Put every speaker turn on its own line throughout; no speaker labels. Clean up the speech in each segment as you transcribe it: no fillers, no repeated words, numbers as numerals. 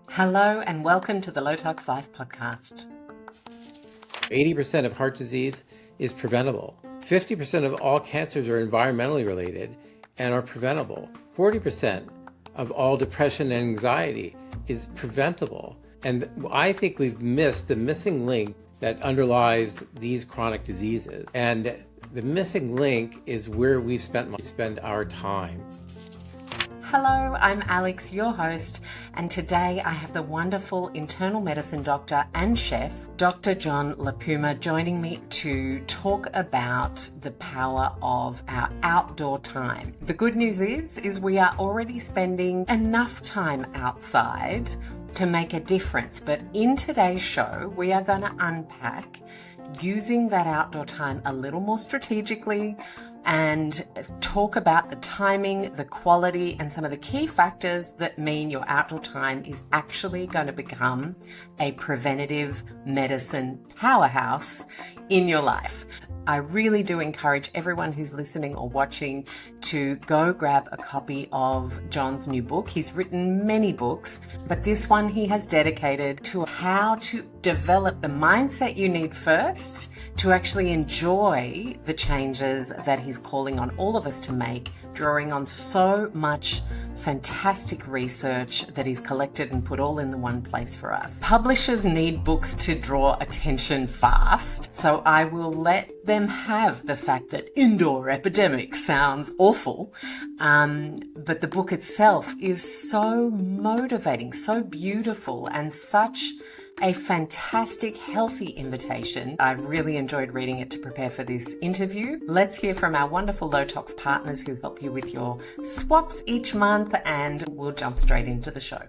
Hello and welcome to the Low Tox Life podcast.
80% of heart disease is preventable. 50% of all cancers are environmentally related and are preventable. 40% of all depression and anxiety is preventable. And I think we've missed the missing link that underlies these chronic diseases. And the missing link is where we spend our time.
Hello, I'm Alex, your host, and today I have the wonderful internal medicine doctor and chef, Dr. John La Puma, joining me to talk about the power of our outdoor time. The good news is we are already spending enough time outside to make a difference, but in today's show, we are going to unpack using that outdoor time a little more strategically and talk about the timing, the quality, and some of the key factors that mean your outdoor time is actually going to become a preventative medicine powerhouse in your life. I really do encourage everyone who's listening or watching to go grab a copy of John's new book. He's written many books, but this one he has dedicated to how to develop the mindset you need first to actually enjoy the changes that he's calling on all of us to make, drawing on so much fantastic research that he's collected and put all in the one place for us. Publishers need books to draw attention fast, so I will let them have the fact that indoor epidemic sounds awful, but the book itself is so motivating, so beautiful, and such a fantastic, healthy invitation. I really enjoyed reading it to prepare for this interview. Let's hear from our wonderful Low Tox partners who help you with your swaps each month, and we'll jump straight into the show.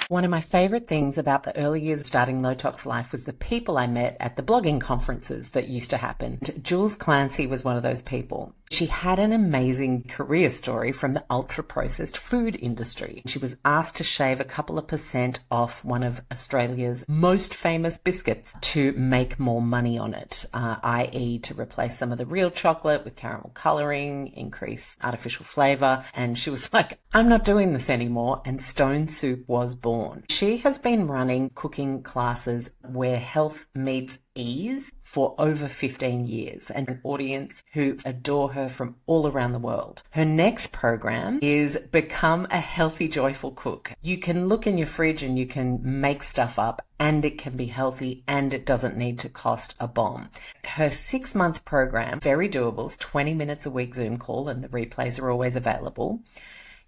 One of my favorite things about the early years of starting Low Tox Life was the people I met at the blogging conferences that used to happen. Jules Clancy was one of those people. She had an amazing career story from the ultra-processed food industry. She was asked to shave a couple of % off one of Australia's most famous biscuits to make more money on it, i.e. to replace some of the real chocolate with caramel colouring, increase artificial flavour. And she was like, I'm not doing this anymore. And Stone Soup was born. She has been running cooking classes where health meets ease for over 15 years and an audience who adore her from all around the world. Her next program is Become a Healthy, Joyful Cook. You can look in your fridge and you can make stuff up, and it can be healthy, and it doesn't need to cost a bomb. Her 6-month program, very doable, it's 20 minutes a week Zoom call, and the replays are always available,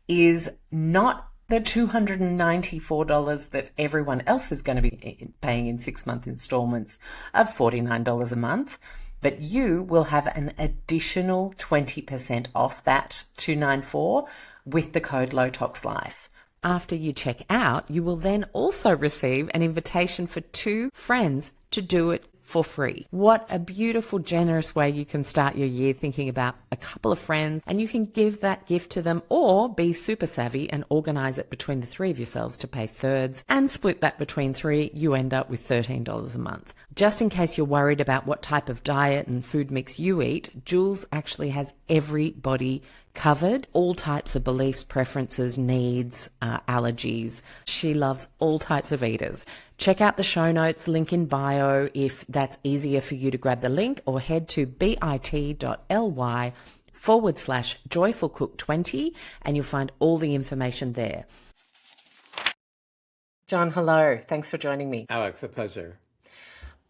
is not the $294 that everyone else is going to be paying in 6-month installments of $49 a month, but you will have an additional 20% off that $294 with the code LowToxLife. After you check out, you will then also receive an invitation for 2 friends to do it for free. What a beautiful, generous way you can start your year, thinking about a couple of friends, and you can give that gift to them, or be super savvy and organize it between the 3 of yourselves to pay thirds and split that between 3. You end up with $13 a month. Just in case you're worried about what type of diet and food mix you eat, Jules actually has everybody covered, all types of beliefs, preferences, needs, allergies. She loves all types of eaters. Check out the show notes, link in bio if that's easier for you to grab the link, or head to bit.ly/joyfulcook20 and you'll find all the information there. John, hello. Thanks for joining me.
Alex, a pleasure.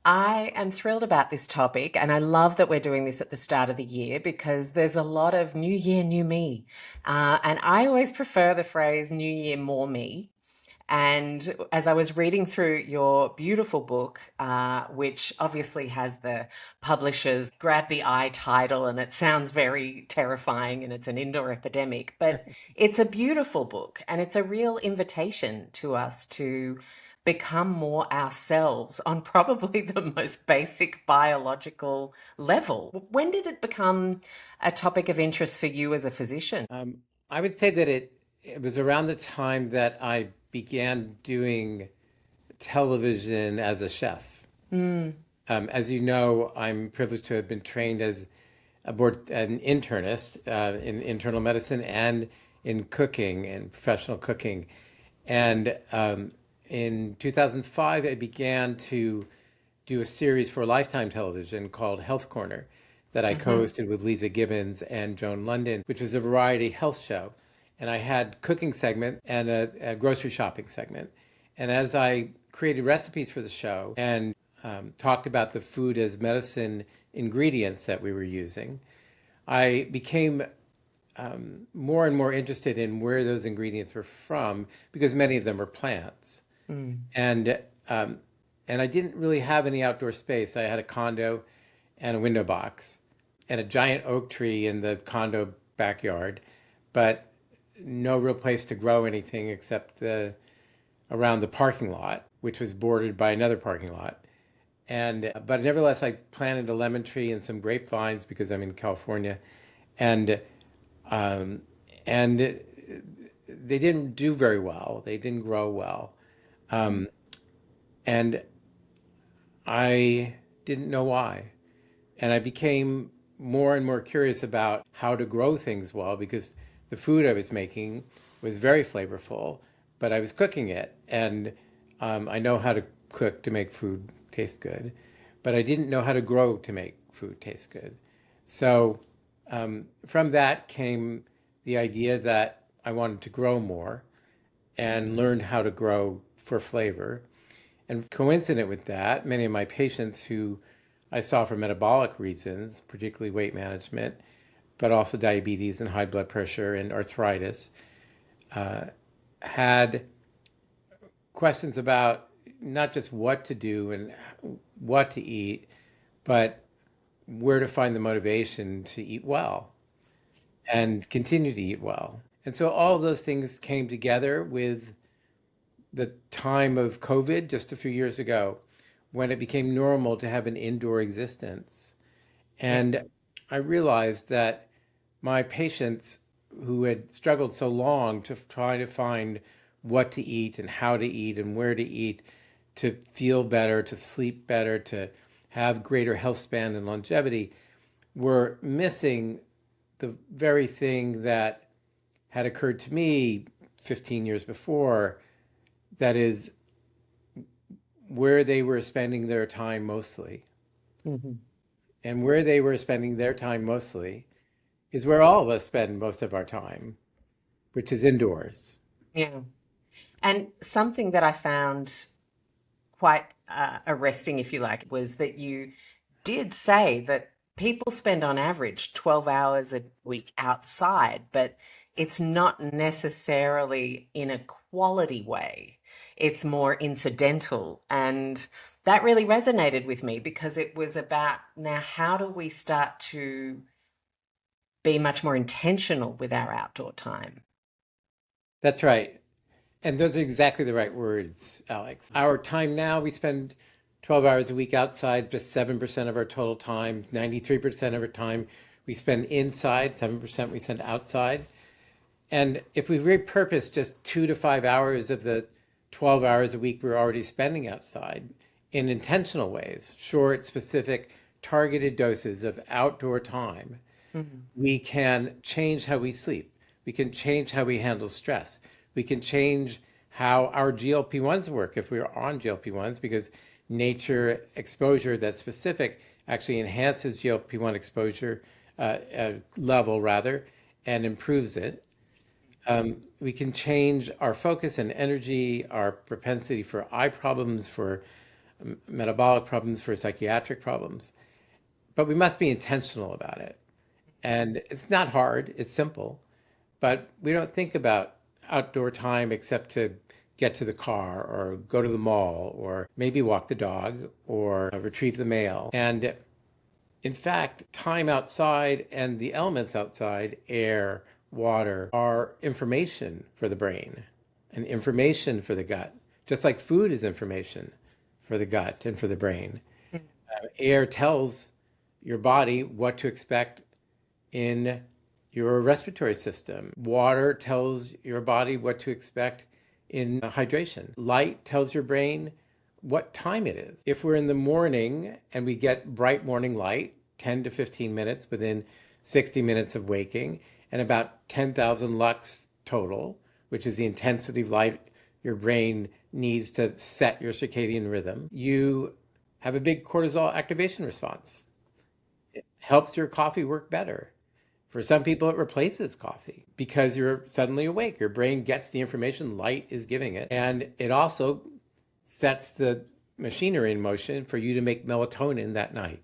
I am thrilled about this topic, and I love that we're doing this at the start of the year because there's a lot of new year, new me. And I always prefer the phrase new year, more me. And as I was reading through your beautiful book, which obviously has the publisher's grab the eye title, and it sounds very terrifying, and it's an indoor epidemic, but it's a beautiful book, and it's a real invitation to us to become more ourselves on probably the most basic biological level. When did it become a topic of interest for you as a physician?
I would say that it was around the time that I began doing television as a chef. As you know, I'm privileged to have been trained as an internist in internal medicine and in cooking and professional cooking. And in 2005, I began to do a series for Lifetime Television called Health Corner that I co-hosted with Lisa Gibbons and Joan London, which was a variety health show. And I had cooking segment and a grocery shopping segment. And as I created recipes for the show and talked about the food as medicine ingredients that we were using, I became more and more interested in where those ingredients were from because many of them were plants. And I didn't really have any outdoor space. I had a condo and a window box and a giant oak tree in the condo backyard, but no real place to grow anything except around the parking lot, which was bordered by another parking lot. But nevertheless, I planted a lemon tree and some grapevines because I'm in California, and they didn't do very well. They didn't grow well, and I didn't know why. And I became more and more curious about how to grow things well because the food I was making was very flavorful, but I was cooking it. And I know how to cook to make food taste good, but I didn't know how to grow to make food taste good. So from that came the idea that I wanted to grow more and learn how to grow for flavor. And coincident with that, many of my patients who I saw for metabolic reasons, particularly weight management, but also diabetes and high blood pressure and arthritis, had questions about not just what to do and what to eat, but where to find the motivation to eat well and continue to eat well. And so all of those things came together with the time of COVID just a few years ago, when it became normal to have an indoor existence. And I realized that my patients who had struggled so long to try to find what to eat and how to eat and where to eat to feel better, to sleep better, to have greater health span and longevity, were missing the very thing that had occurred to me 15 years before, that is where they were spending their time mostly. And where they were spending their time mostly is where all of us spend most of our time, which is indoors.
Yeah. And something that I found quite arresting, if you like, was that you did say that people spend on average 12 hours a week outside, but it's not necessarily in a quality way. It's more incidental. And that really resonated with me because it was about, now, how do we start to be much more intentional with our outdoor time?
That's right. And those are exactly the right words, Alex. Our time now, we spend 12 hours a week outside, just 7% of our total time. 93% of our time we spend inside, 7% we spend outside. And if we repurpose just 2 to 5 hours of the 12 hours a week we're already spending outside in intentional ways, short, specific, targeted doses of outdoor time, we can change how we sleep. We can change how we handle stress. We can change how our GLP-1s work if we're on GLP-1s, because nature exposure that's specific actually enhances GLP-1 exposure level rather, and improves it. We can change our focus and energy, our propensity for eye problems, for metabolic problems, for psychiatric problems. But we must be intentional about it. And it's not hard, it's simple. But we don't think about outdoor time except to get to the car or go to the mall or maybe walk the dog or retrieve the mail. And in fact, time outside and the elements outside, air, water, are information for the brain and information for the gut, just like food is information for the gut and for the brain. Air tells your body what to expect in your respiratory system. Water tells your body what to expect in hydration. Light tells your brain what time it is. If we're in the morning and we get bright morning light, 10 to 15 minutes within 60 minutes of waking, and about 10,000 lux total, which is the intensity of light your brain needs to set your circadian rhythm, you have a big cortisol activation response. It helps your coffee work better. For some people, it replaces coffee because you're suddenly awake. Your brain gets the information light is giving it. And it also sets the machinery in motion for you to make melatonin that night.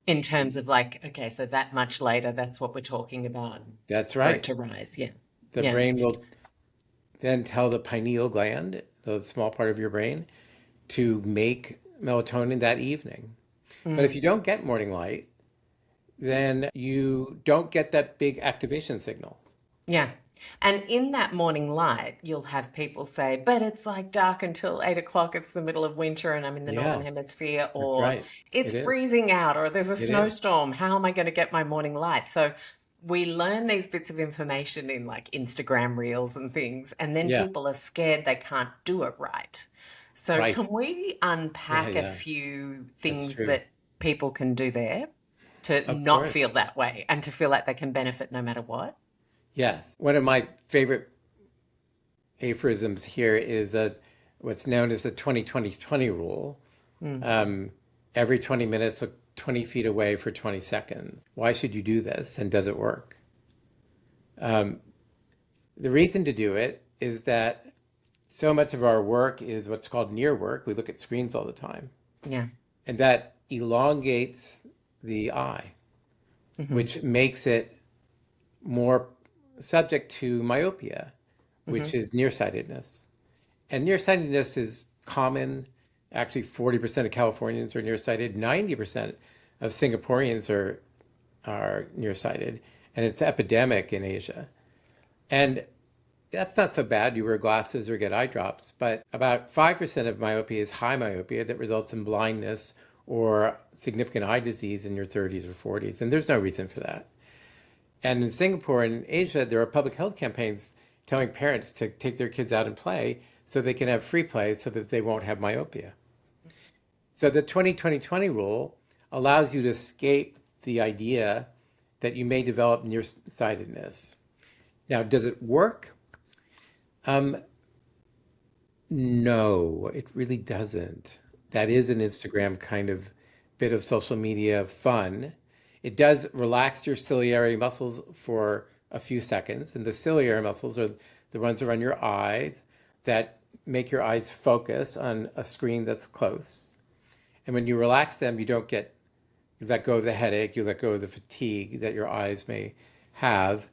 In terms of like, okay, so that much later, that's what we're talking about
That's
for it
right.
to rise. Yeah.
The
Yeah.
brain will then tell the pineal gland, the small part of your brain, to make melatonin that evening. But if
Mm.
you don't get morning light, then you don't get that big activation signal.
Yeah. And in that morning light, you'll have people say, but it's like dark until 8 o'clock. It's the middle of winter and I'm in the Northern
Yeah,
Hemisphere,
that's
or
right.
it's
It is.
freezing out, or there's a
It is.
snowstorm. How am I going to get my morning light? So we learn these bits of information in like Instagram reels and things, and then
Yeah,
people are scared they can't do it right. So
right.
can we
Yeah,
unpack a
yeah.
few
That's
things
true.
that people can do there to
Of
not
course.
feel that way and to feel like they can benefit no matter what?
Yes. One of my favorite aphorisms here is what's known as the 20-20-20 rule.
Mm.
Um, every 20 minutes, look 20 feet away for 20 seconds. Why should you do this? And does it work? Um, the reason to do it is that so much of our work is what's called near work. We look at screens all the time,
Yeah.
and that elongates the eye,
Hmm.
which makes it more subject to myopia,
Hmm.
which is nearsightedness. And nearsightedness is common. Actually, 40% of Californians are nearsighted. 90% of Singaporeans are nearsighted, and it's epidemic in Asia. And that's not so bad. You wear glasses or get eye drops, but about 5% of myopia is high myopia that results in blindness or significant eye disease in your 30s or 40s. And there's no reason for that. And in Singapore and Asia, there are public health campaigns telling parents to take their kids out and play so they can have free play so that they won't have myopia. So the 20-20-20 rule allows you to escape the idea that you may develop nearsightedness. Now, does it work? Um, no, it really doesn't. That is an Instagram kind of bit of social media fun. It does relax your ciliary muscles for a few seconds, and the ciliary muscles are the ones around your eyes that make your eyes focus on a screen that's close. And when you relax them, you let go of the headache, you let go of the fatigue that your eyes may have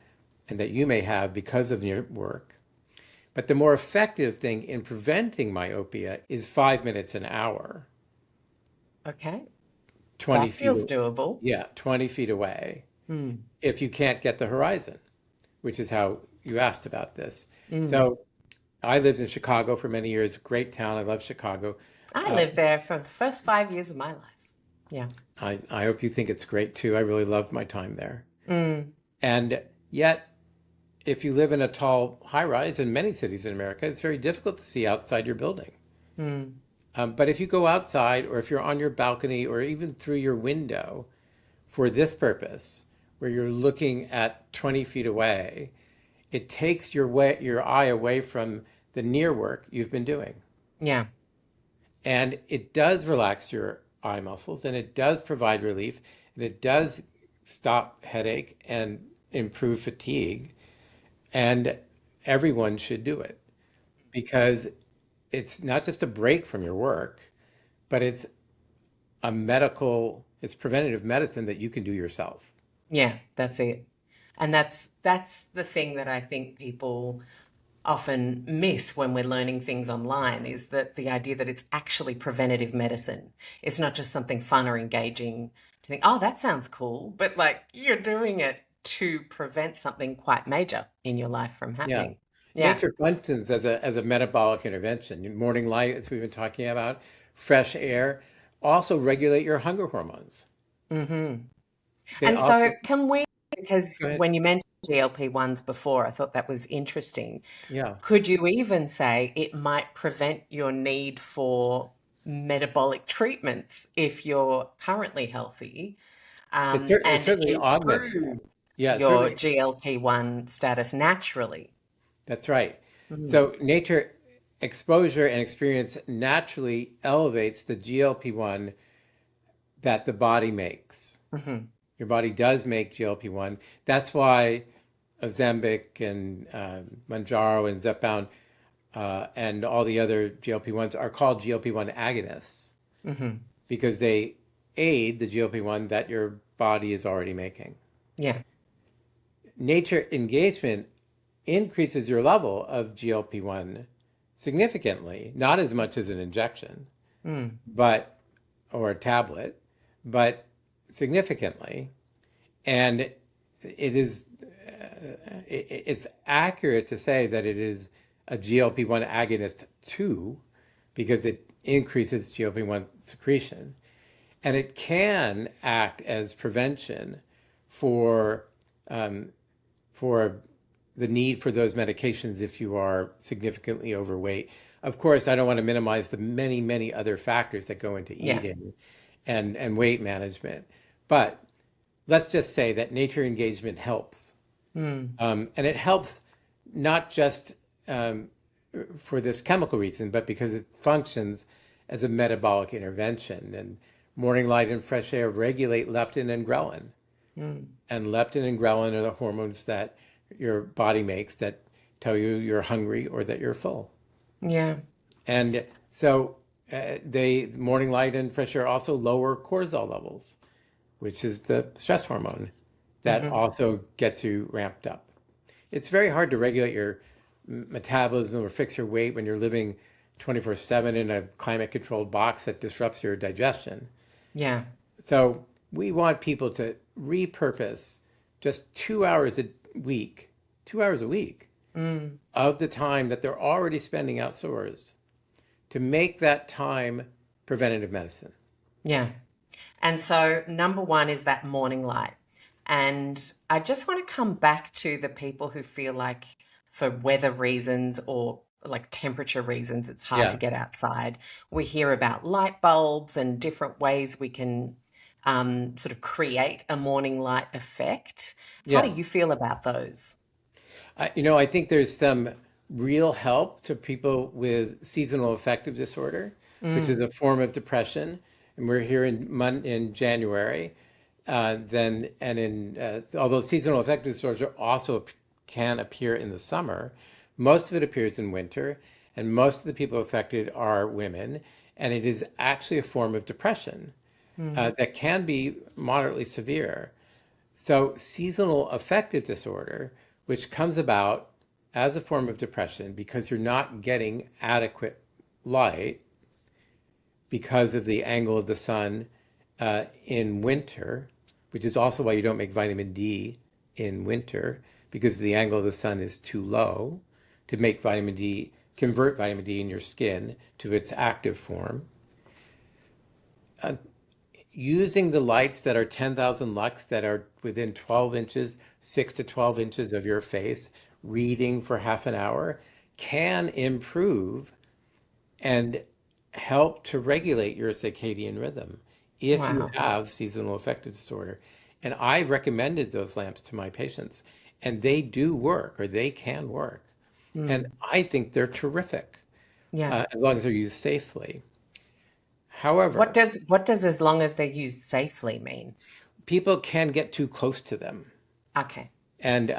and that you may have because of your work. But the more effective thing in preventing myopia is 5 minutes an hour,
Okay.
20
That
feet,
feels doable.
yeah, 20 feet away,
Mm.
if you can't get the horizon, which is how you asked about this.
Mm.
So I lived in Chicago for many years, great town. I love Chicago.
I
Uh,
lived there for the first 5 years of my life. Yeah.
I hope you think it's great too. I really loved my time there.
Mm.
And yet, if you live in a tall high rise in many cities in America, it's very difficult to see outside your building.
Mm.
But if you go outside, or if you're on your balcony, or even through your window for this purpose, where you're looking at 20 feet away, it takes your eye away from the near work you've been doing.
Yeah.
And it does relax your eye muscles, and it does provide relief, and it does stop headache and improve fatigue. And everyone should do it because it's not just a break from your work, but it's preventative medicine that you can do yourself.
Yeah, that's it. And that's the thing that I think people often miss when we're learning things online, is that the idea that it's actually preventative medicine. It's not just something fun or engaging to think, oh, that sounds cool, but like you're doing it to prevent something quite major in your life from
Yeah.
happening. Yeah.
Nature functions as a metabolic intervention. Morning light, as we've been talking about, fresh air, also regulate your hunger hormones.
Hmm.
They
And so
also,
can we, because
go ahead.
when you mentioned GLP-1s before, I thought that was interesting.
Yeah.
Could you even say it might prevent your need for metabolic treatments if you're currently healthy,
It
and
certainly augments that.
improve
Yeah, it
your
certainly,
GLP-1 status naturally?
that's right.
Mm.
So nature, exposure and experience naturally elevates the GLP-1 that the body makes. Your body does make GLP-1. That's why Ozempic and Mounjaro and Zepbound and all the other GLP-1s are called GLP-1 agonists because they aid the GLP-1 that your body is already making.
Yeah.
Nature engagement increases your level of GLP-1 significantly, not as much as an injection, but or a tablet, but significantly. And it's accurate to say that it is a GLP-1 agonist too, because it increases GLP-1 secretion. And it can act as prevention for the need for those medications if you are significantly overweight. Of course, I don't want to minimize the many, many other factors that go into eating and weight management. But let's just say that nature engagement helps. And it helps not just for this chemical reason, but because it functions as a metabolic intervention. And morning light and fresh air regulate leptin and ghrelin. And leptin and ghrelin are the hormones that your body makes that tell you you're hungry or that you're full.
Yeah.
And so morning light and fresh air also lower cortisol levels, which is the stress hormone that also gets you ramped up. It's very hard to regulate your metabolism or fix your weight when you're living 24/7 in a climate-controlled box that disrupts your digestion.
Yeah.
So we want people to repurpose just 2 hours a week of the time that they're already spending outdoors to make that time preventative medicine.
Yeah. And so number one is that morning light. And I just want to come back to the people who feel like for weather reasons or like temperature reasons, it's hard to get outside. We hear about light bulbs and different ways we can sort of create a morning light effect. How do you feel about those?
I think there's some real help to people with seasonal affective disorder, which is a form of depression. And we're here in January. Although seasonal affective disorder also can appear in the summer, most of it appears in winter, and most of the people affected are women. And it is actually a form of depression that can be moderately severe. So seasonal affective disorder, which comes about as a form of depression because you're not getting adequate light because of the angle of the sun in winter, which is also why you don't make vitamin D in winter, because the angle of the sun is too low to make convert vitamin D in your skin to its active form. Using the lights that are 10,000 lux that are within 12 inches, 6 to 12 inches of your face, reading for half an hour, can improve and help to regulate your circadian rhythm if you have seasonal affective disorder. And I've recommended those lamps to my patients, and they do work, or they can work. And I think they're terrific, as long as they're used safely. However,
What does as long as they're used safely mean?
people can get too close to them
Okay.
and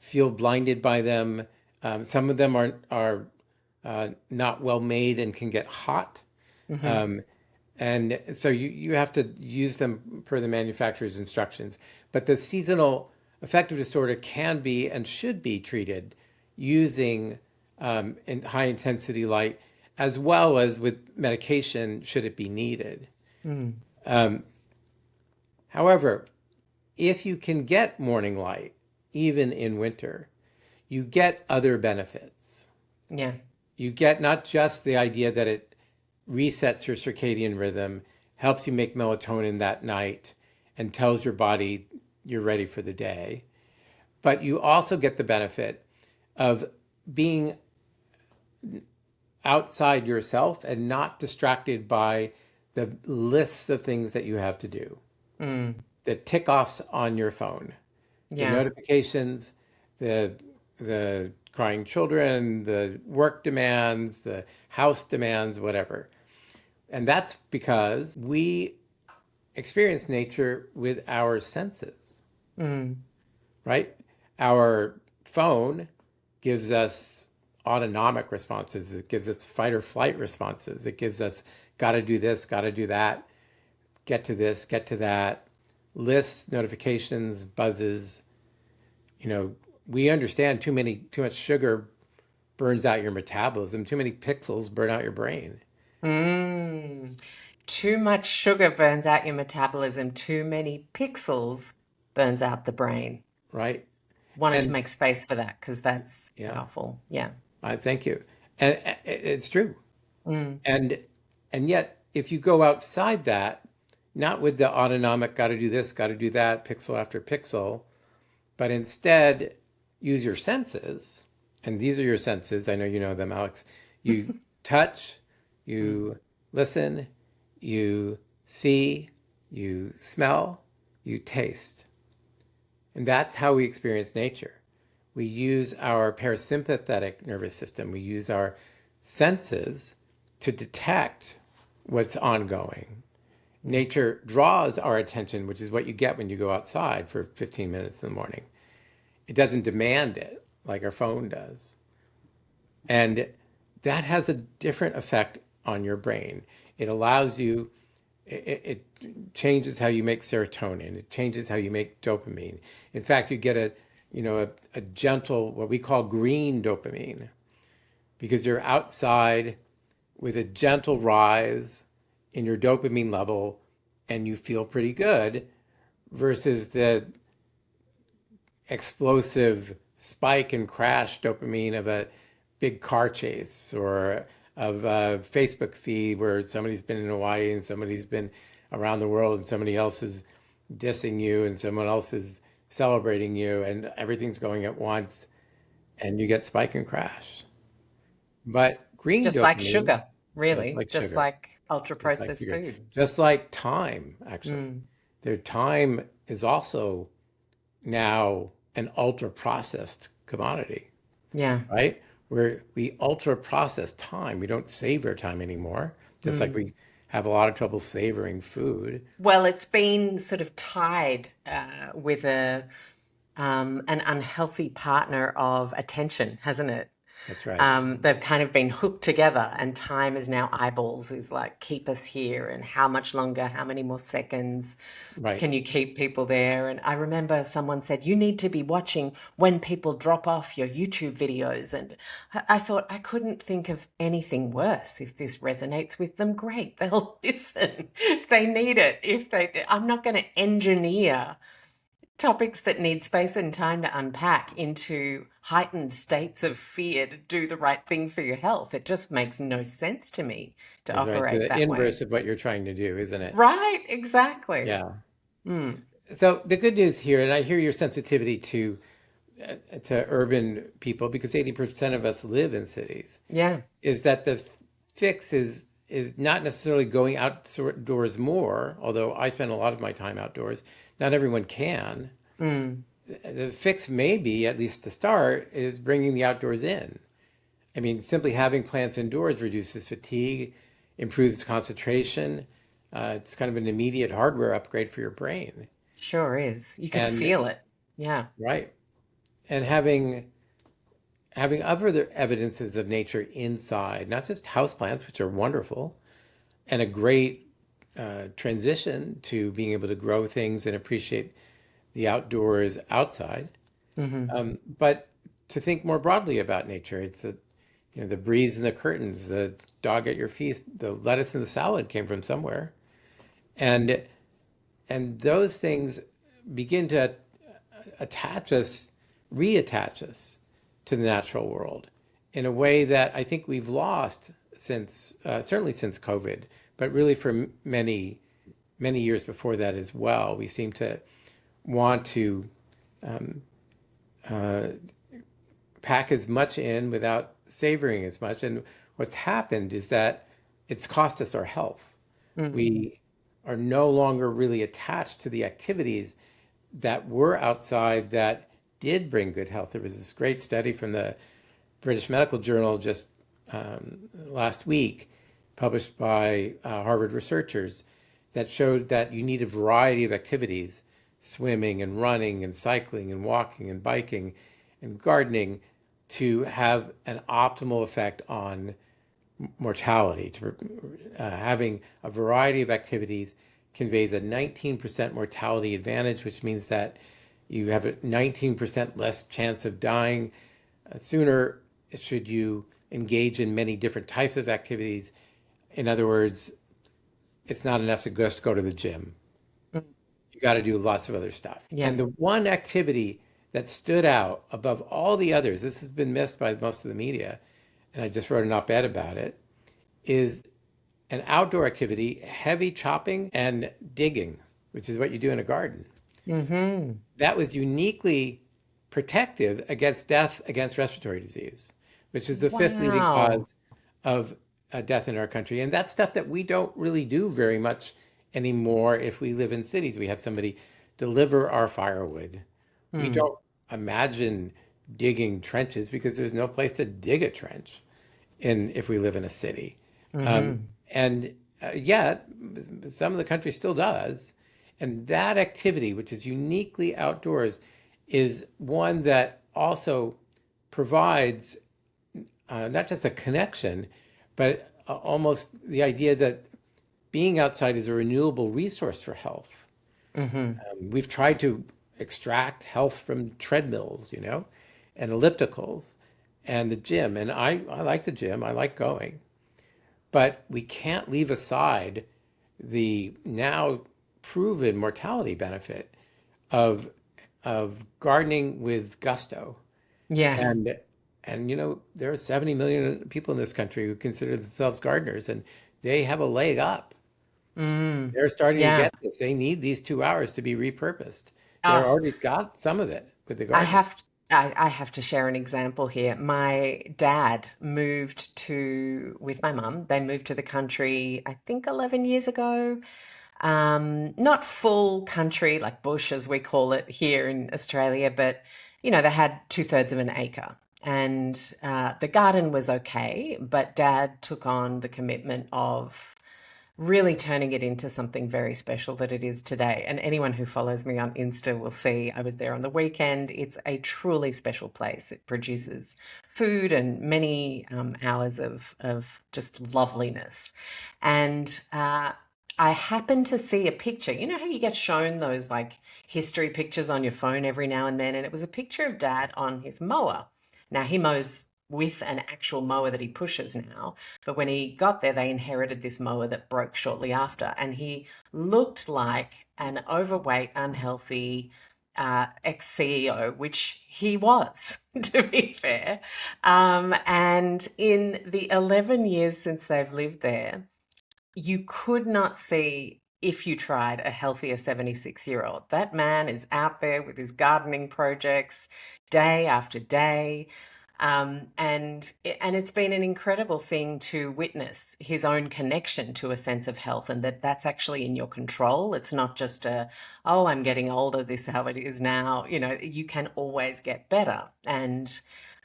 feel blinded by them. Some of them are not well made and can get hot. And so you have to use them per the manufacturer's instructions. But the seasonal affective disorder can be and should be treated using high intensity light, as well as with medication should it be needed. However, if you can get morning light, even in winter, you get other benefits.
Yeah.
You get not just the idea that it resets your circadian rhythm, helps you make melatonin that night, and tells your body you're ready for the day, but you also get the benefit of being outside yourself and not distracted by the lists of things that you have to do, the tick offs on your phone, the notifications, the crying children, the work demands, the house demands, whatever. And that's because we experience nature with our senses, right? Our phone gives us autonomic responses. It gives us fight or flight responses. It gives us got to do this, got to do that, get to this, get to that, lists, notifications, buzzes. We understand too much sugar burns out your metabolism. Too many pixels burn out your brain.
Too much sugar burns out your metabolism. Too many pixels burns out the brain.
Right.
Wanted to make space for that because that's
Yeah.
powerful. Yeah.
Thank you. And it's true. And yet, if you go outside that, not with the autonomic, got to do this, got to do that, pixel after pixel, but instead use your senses. And these are your senses. I know you know them, Alex. You touch, you listen, you see, you smell, you taste. And that's how we experience nature. We use our parasympathetic nervous system. We use our senses to detect what's ongoing. Nature draws our attention, which is what you get when you go outside for 15 minutes in the morning. It doesn't demand it like our phone does. And that has a different effect on your brain. It allows you, it changes how you make serotonin. It changes how you make dopamine. In fact, you get a gentle, what we call green dopamine, because you're outside with a gentle rise in your dopamine level and you feel pretty good, versus the explosive spike and crash dopamine of a big car chase or of a Facebook feed where somebody's been in Hawaii and somebody's been around the world and somebody else is dissing you and someone else is celebrating you and everything's going at once and you get spike and crash. But green
Just
dopamine,
like sugar, really.
like
Just
sugar,
like ultra
just like
processed
sugar,
food.
just like time, actually. Their time is also now an ultra processed commodity,
Yeah.
right? Where we ultra process time. We don't savor time anymore, just like we have a lot of trouble savoring food.
Well, it's been sort of tied with an unhealthy partner of attention, hasn't it?
That's right.
They've kind of been hooked together, and time is now eyeballs, is like, keep us here, and how much longer, how many more seconds
Right.
can you keep people there? And I remember someone said, you need to be watching when people drop off your YouTube videos. And I thought, I couldn't think of anything worse. If this resonates with them, great, they'll listen. If they need it. I'm not going to engineer topics that need space and time to unpack into heightened states of fear to do the right thing for your health. It just makes no sense to me to
That's right. To
operate
the
that way.
inverse of what you're trying to do, isn't it?
Right, exactly.
Yeah. So the good news here, and I hear your sensitivity to urban people because 80% of us live in cities,
Yeah.
is that the fix is not necessarily going outdoors more, although I spend a lot of my time outdoors. Not everyone can. The fix may be, at least to start, is bringing the outdoors in. I mean, simply having plants indoors reduces fatigue, improves concentration. It's kind of an immediate hardware upgrade for your brain.
Sure is. You can
And
feel it. Yeah.
right. And having other evidences of nature inside, not just houseplants, which are wonderful, and a great transition to being able to grow things and appreciate the outdoors outside, but to think more broadly about nature. It's the breeze in the curtains, the dog at your feet, the lettuce in the salad came from somewhere, and those things begin to reattach us to the natural world in a way that I think we've lost since certainly since COVID, but really for many years before that as well. We seem to want to pack as much in without savoring as much. And what's happened is that it's cost us our health. We are no longer really attached to the activities that were outside that did bring good health. There was this great study from the British Medical Journal just last week, published by Harvard researchers, that showed that you need a variety of activities, swimming and running and cycling and walking and biking and gardening, to have an optimal effect on mortality. Having a variety of activities conveys a 19% mortality advantage, which means that you have a 19% less chance of dying sooner should you engage in many different types of activities. In other words, it's not enough to just go to the gym. You got to do lots of other stuff.
Yeah.
And the one activity that stood out above all the others, this has been missed by most of the media, and I just wrote an op-ed about it, is an outdoor activity, heavy chopping and digging, which is what you do in a garden.
Mm-hmm.
That was uniquely protective against death against respiratory disease, which is the fifth leading cause of death in our country. And that's stuff that we don't really do very much anymore if we live in cities. We have somebody deliver our firewood. We don't imagine digging trenches because there's no place to dig a trench if we live in a city. And yet, some of the country still does. And that activity, which is uniquely outdoors, is one that also provides not just a connection, but almost the idea that being outside is a renewable resource for health. We've tried to extract health from treadmills, and ellipticals and the gym. And I like the gym, I like going. But we can't leave aside the now proven mortality benefit of gardening with gusto.
Yeah.
And there are 70 million people in this country who consider themselves gardeners, and they have a leg up. They're starting to get this. They need these 2 hours to be repurposed. They're already got some of it with the garden.
I have to share an example here. My dad moved with my mum. They moved to the country, I think 11 years ago. Not full country, like bush as we call it here in Australia, but they had 2/3 of an acre. And the garden was okay, but Dad took on the commitment of really turning it into something very special that it is today. And anyone who follows me on Insta will see I was there on the weekend. It's a truly special place. It produces food and many hours of just loveliness. And I happened to see a picture. You know how you get shown those like history pictures on your phone every now and then? And it was a picture of Dad on his mower. Now he mows with an actual mower that he pushes now. But when he got there, they inherited this mower that broke shortly after. And he looked like an overweight, unhealthy ex-CEO, which he was, to be fair. And in the 11 years since they've lived there, you could not see, if you tried, a healthier 76-year-old. That man is out there with his gardening projects day after day. And it's been an incredible thing to witness his own connection to a sense of health, and that's actually in your control. It's not just I'm getting older, this is how it is now. You can always get better. And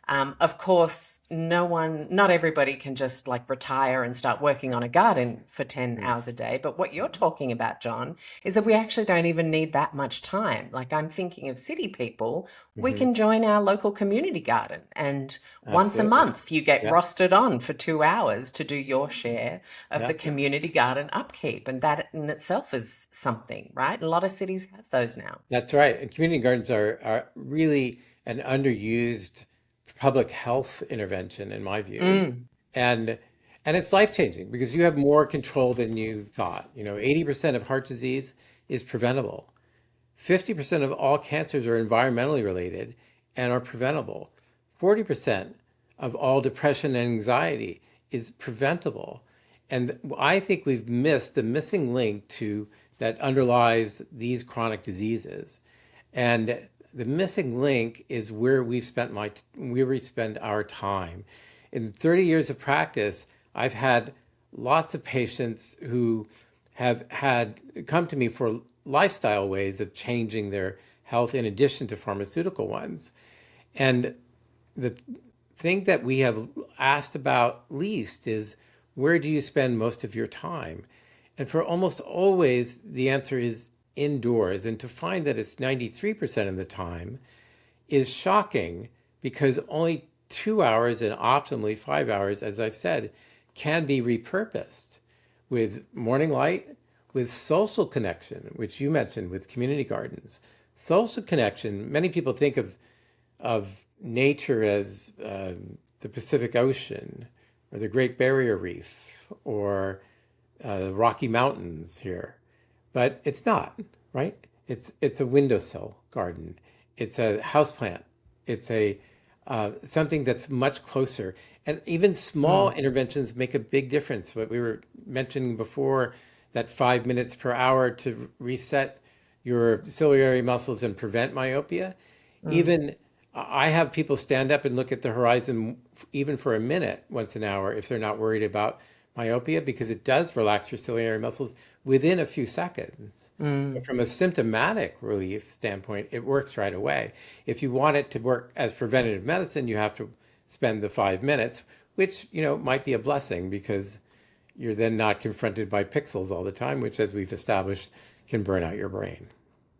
of course, not everybody can just like retire and start working on a garden for 10 hours a day. But what you're talking about, John, is that we actually don't even need that much time. Like I'm thinking of city people, we can join our local community garden, and once a month you get rostered on for 2 hours to do your share of the community garden upkeep. And that in itself is something, right? A lot of cities have those now.
That's right. And community gardens are really an underused public health intervention, in my view. And it's life-changing because you have more control than you thought. 80% of heart disease is preventable. 50% of all cancers are environmentally related and are preventable. 40% of all depression and anxiety is preventable. And I think we've missed the missing link that underlies these chronic diseases. And the missing link is where we spend our time. In 30 years of practice, I've had lots of patients who have come to me for lifestyle ways of changing their health in addition to pharmaceutical ones. And the thing that we have asked about least is, where do you spend most of your time? And for almost always, the answer is indoors. And to find that it's 93% of the time is shocking, because only 2 hours and optimally 5 hours, as I've said, can be repurposed with morning light, with social connection, which you mentioned with community gardens. Social connection, many people think of nature as the Pacific Ocean or the Great Barrier Reef or the Rocky Mountains here, but it's not, right? It's a windowsill garden. It's a houseplant. It's a something that's much closer. And even small interventions make a big difference. What we were mentioning before, that 5 minutes per hour to reset your ciliary muscles and prevent myopia. Even I have people stand up and look at the horizon even for a minute once an hour if they're not worried about myopia, because it does relax your ciliary muscles within a few seconds. So from a symptomatic relief standpoint, it works right away. If you want it to work as preventative medicine, you have to spend the 5 minutes, which, might be a blessing, because you're then not confronted by pixels all the time, which, as we've established, can burn out your brain.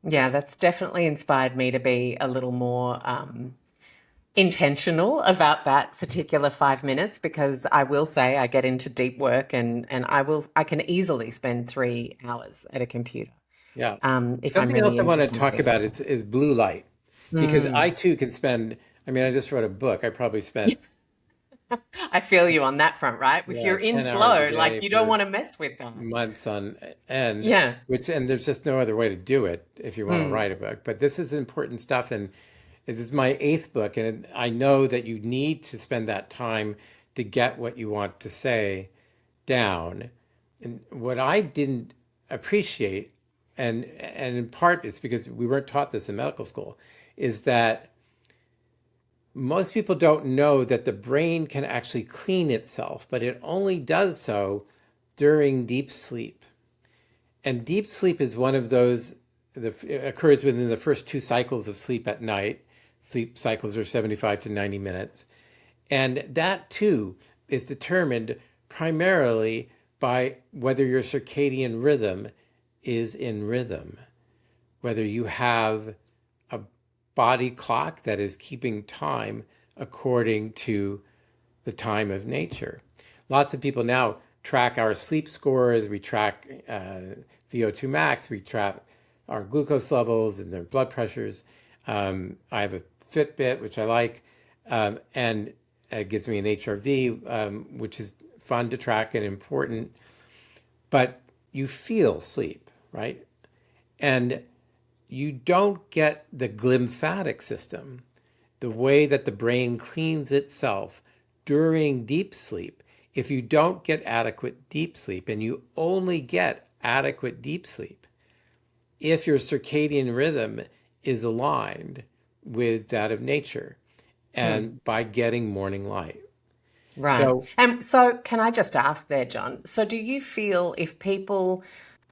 Yeah, that's definitely inspired me to be a little more intentional about that particular 5 minutes, because I will say I get into deep work, and I can easily spend 3 hours at a computer
Yeah.
if I'm
Something else
really
I want
into
to talk
something.
about is blue light, because I too can spend, I just wrote a book. I probably spent
I feel you on that front, right? If you're in
10 hours a
flow, like
day
you don't
for
want to mess with that.
months on end,
Yeah.
and there's just no other way to do it if you want to write a book. But this is important stuff, and this is my eighth book, and I know that you need to spend that time to get what you want to say down. And what I didn't appreciate, and in part it's because we weren't taught this in medical school, is that most people don't know that the brain can actually clean itself, but it only does so during deep sleep. And deep sleep is one of those that occurs within the first 2 cycles of sleep at night. Sleep cycles are 75 to 90 minutes. And that too is determined primarily by whether your circadian rhythm is in rhythm, whether you have a body clock that is keeping time according to the time of nature. Lots of people now track our sleep scores. We track VO2 max. We track our glucose levels and their blood pressures. I have a Fitbit, which I like, and it gives me an HRV, which is fun to track and important. But you feel sleep, right? And you don't get the glymphatic system, the way that the brain cleans itself during deep sleep, if you don't get adequate deep sleep. And you only get adequate deep sleep if your circadian rhythm is aligned with that of nature and by getting morning light.
Right.
So
And so can I just ask there, John? So do you feel, if people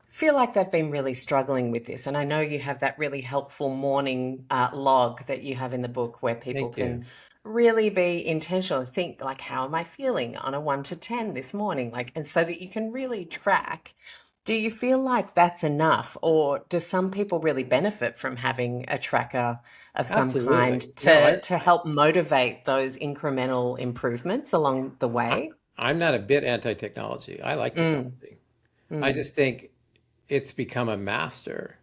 feel like they've been really struggling with this, and I know you have that really helpful morning log that you have in the book where people
thank you.
can really be intentional and think, like, how am I feeling on a 1 to 10 this morning? Like, and so that you can really track. Do you feel like that's enough, or do some people really benefit from having a tracker of some kind
Absolutely. No,
to help motivate those incremental improvements along the
I,
way?
I'm not a bit anti-technology. I like
Mm,
technology. I
mm,
just think it's become a master.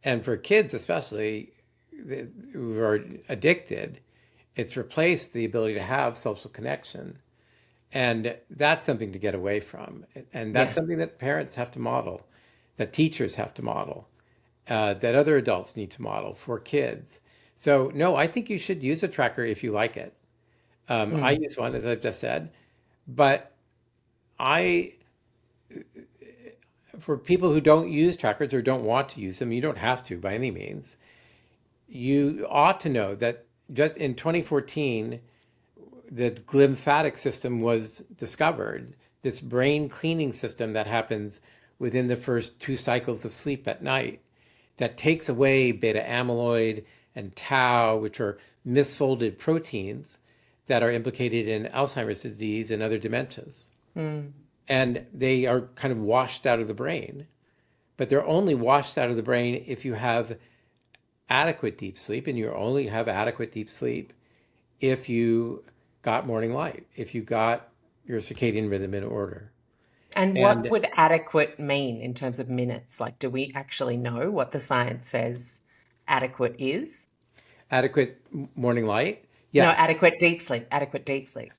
And for kids, especially who are addicted, it's replaced the ability to have social connection. And that's something to get away from. And that's
yeah.
something that parents have to model, that teachers have to model, that other adults need to model for kids. So, no, I think you should use a tracker if you like it. I
Mm,
use one, as I've just said, but I, for people who don't use trackers or don't want to use them, you don't have to by any means. You ought to know that just in 2014, the glymphatic system was discovered, this brain cleaning system that happens within the first 2 cycles of sleep at night, that takes away beta amyloid and tau, which are misfolded proteins that are implicated in Alzheimer's disease and other dementias. And they are kind of washed out of the brain, but they're only washed out of the brain if you have adequate deep sleep, and you only have adequate deep sleep if you got morning light, if you got your circadian rhythm in order.
And what would adequate mean in terms of minutes? Like, do we actually know what the science says adequate is?
Adequate morning light?
No,
Yes.
adequate deep sleep, adequate deep sleep.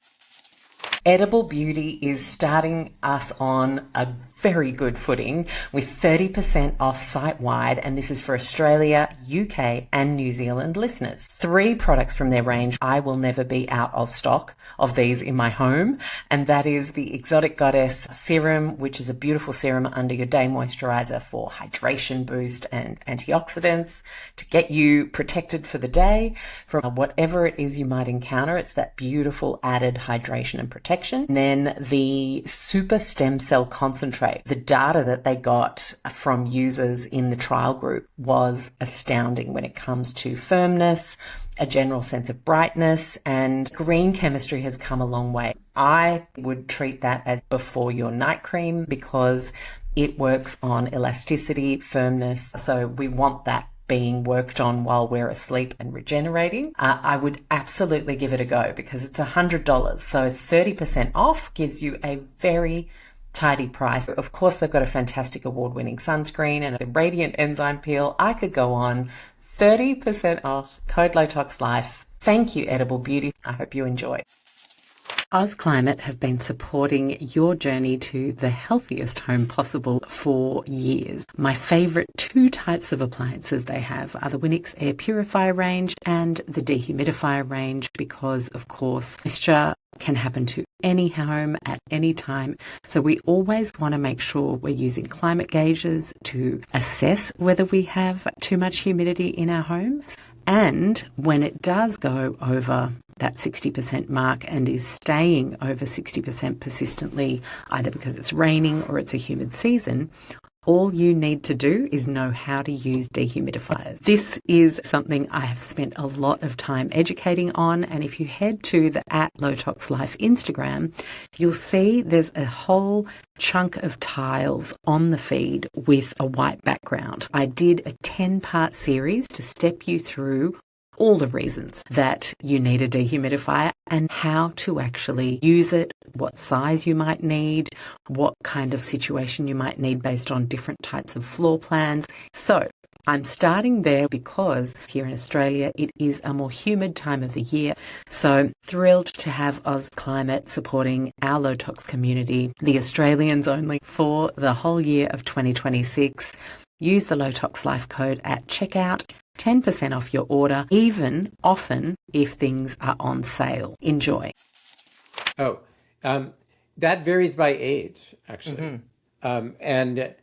Edible Beauty is starting us on a very good footing with 30% off site-wide, and this is for Australia, UK and New Zealand listeners. 3 products from their range. I will never be out of stock of these in my home, and that is the Exotic Goddess Serum, which is a beautiful serum under your day moisturizer for hydration boost and antioxidants to get you protected for the day from whatever it is you might encounter. It's that beautiful added hydration and protection. And then the Super Stem Cell Concentrate. The data that they got from users in the trial group was astounding when it comes to firmness, a general sense of brightness, and green chemistry has come a long way. I would treat that as before your night cream because it works on elasticity, firmness. So we want that being worked on while we're asleep and regenerating. I would absolutely give it a go because it's $100. So 30% off gives you a very tidy price. Of course, they've got a fantastic award-winning sunscreen and a radiant enzyme peel. I could go on. 30% off, code LOTOXLIFE. Thank you, Edible Beauty. I hope you enjoy. OzClimate have been supporting your journey to the healthiest home possible for years. My favourite 2 types of appliances they have are the Winix Air Purifier range and the Dehumidifier range because, of course, moisture can happen to any home at any time. So we always want to make sure we're using climate gauges to assess whether we have too much humidity in our homes. And when it does go over that 60% mark and is staying over 60% persistently, either because it's raining or it's a humid season, all you need to do is know how to use dehumidifiers. This is something I have spent a lot of time educating on, and if you head to the @LOTOXLIFE Instagram, you'll see there's a whole chunk of tiles on the feed with a white background. I did a 10-part series to step you through all the reasons that you need a dehumidifier and how to actually use it, what size you might need, what kind of situation you might need based on different types of floor plans. So I'm starting there because here in Australia, it is a more humid time of the year. So thrilled to have OzClimate supporting our Low-Tox community, the Australians only, for the whole year of 2026. Use the LOTOXLIFE code at checkout. 10% off your order, even often if things are on sale. Enjoy.
Oh, that varies by age, actually. And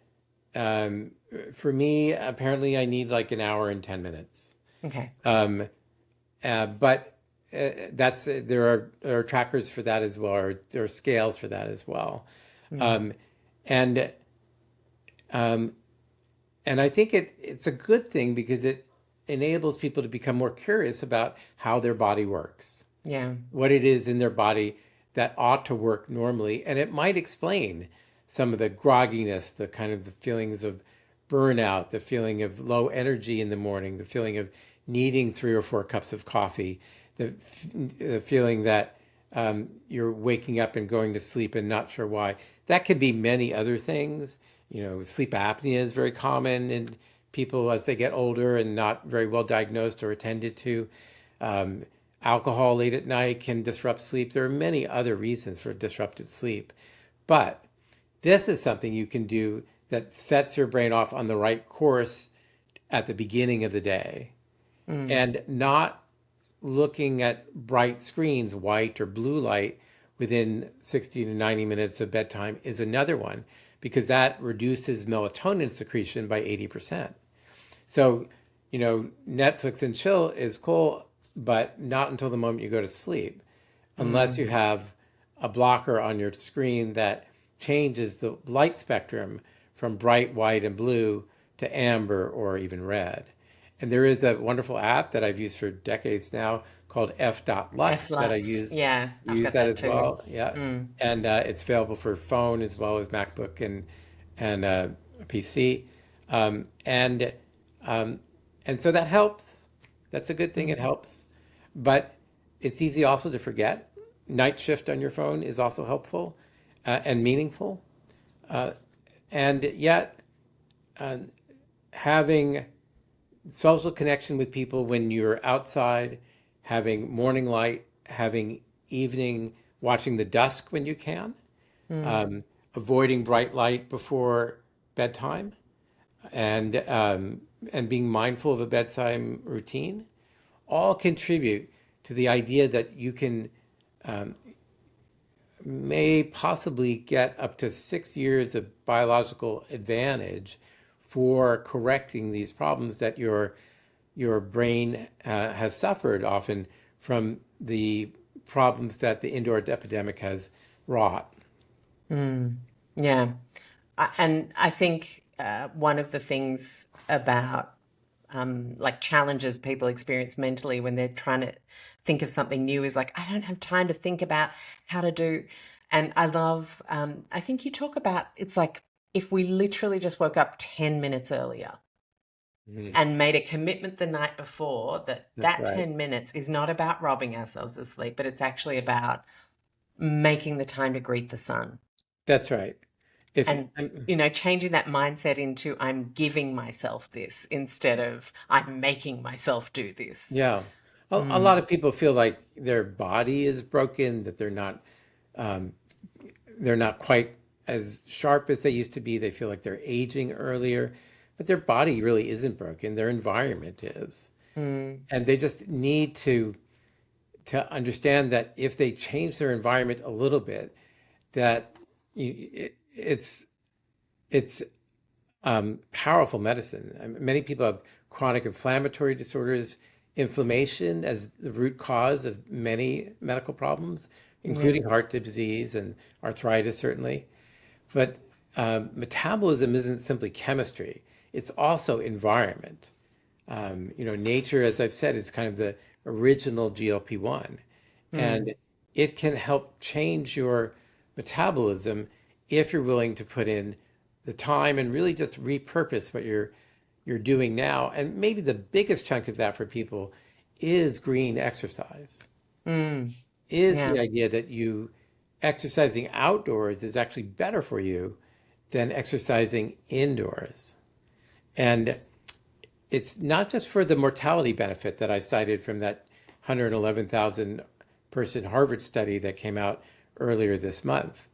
for me, apparently I need like an hour and 10 minutes.
Okay.
But there are trackers for that as well, or there are scales for that as well. And I think it's a good thing because it enables people to become more curious about how their body works.
Yeah.
What it is in their body that ought to work normally. And it might explain some of the grogginess, the kind of the feelings of burnout, the feeling of low energy in the morning, the feeling of needing 3 or 4 cups of coffee, the feeling that you're waking up and going to sleep and not sure why. That could be many other things. You know, sleep apnea is very common in people as they get older and not very well diagnosed or attended to. Alcohol late at night can disrupt sleep. There are many other reasons for disrupted sleep. But this is something you can do that sets your brain off on the right course at the beginning of the day. And not looking at bright screens, white or blue light, within 60 to 90 minutes of bedtime is another one, because that reduces melatonin secretion by 80%. So, you know, Netflix and chill is cool, but not until the moment you go to sleep, unless you have a blocker on your screen that changes the light spectrum from bright white and blue to amber or even red. And there is a wonderful app that I've used for decades now called F.Lux that I
Flux. Yeah, I've
use
got
that
that
as
too.
well. Yeah,
Mm.
and it's available for phone as well as MacBook and PC, um, and um, and so that helps. That's a good thing. It
Mm.
helps, but it's easy also to forget. Night shift on your phone is also helpful and meaningful, uh, and yet uh, having social connection with people when you're outside, having morning light, having evening, watching the dusk when you can,
Mm.
um, avoiding bright light before bedtime, and being mindful of a bedtime routine, all contribute to the idea that you can may possibly get up to 6 years of biological advantage for correcting these problems that your brain has suffered often from the problems that the indoor epidemic has wrought.
Mm. Yeah. And I think one of the things about like challenges people experience mentally when they're trying to think of something new is like, I don't have time to think about how to do. And I love, I think you talk about it's like if we literally just woke up 10 minutes earlier
Mhm.
and made a commitment the night before that
That's
that
right.
10 minutes is not about robbing ourselves of sleep, but it's actually about making the time to greet the sun.
That's right. If
And changing that mindset into I'm giving myself this instead of I'm making myself do this.
Yeah, a lot
Mm,
of people feel like their body is broken, that um, they're not quite as sharp as they used to be. They feel like they're aging earlier, but their body really isn't broken. Their environment is,
mm,
and they just need to understand that if they change their environment a little bit, that it's it's powerful medicine. Many people have chronic inflammatory disorders, inflammation as the root cause of many medical problems,
yeah.
including heart disease and arthritis, certainly. But metabolism isn't simply chemistry, it's also environment. Nature, as I've said, is kind of the original GLP-1,
Mm,
and it can help change your metabolism if you're willing to put in the time and really just repurpose what you're doing now. And maybe the biggest chunk of that for people is green exercise,
mm,
is
yeah.
the idea that you exercising outdoors is actually better for you than exercising indoors. And it's not just for the mortality benefit that I cited from that 111,000 person Harvard study that came out earlier this month.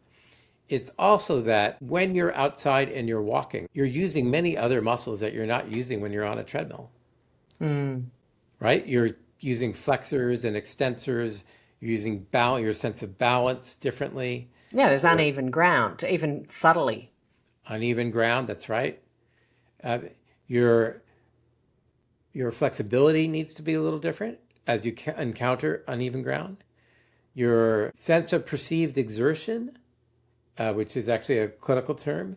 It's also that when you're outside and you're walking, you're using many other muscles that you're not using when you're on a treadmill,
Mm.
right? You're using flexors and extensors, you're using your sense of balance differently.
Yeah, there's uneven ground, even subtly.
Uneven ground, that's right. Uh, your your flexibility needs to be a little different as you encounter uneven ground. Your sense of perceived exertion, which is actually a clinical term,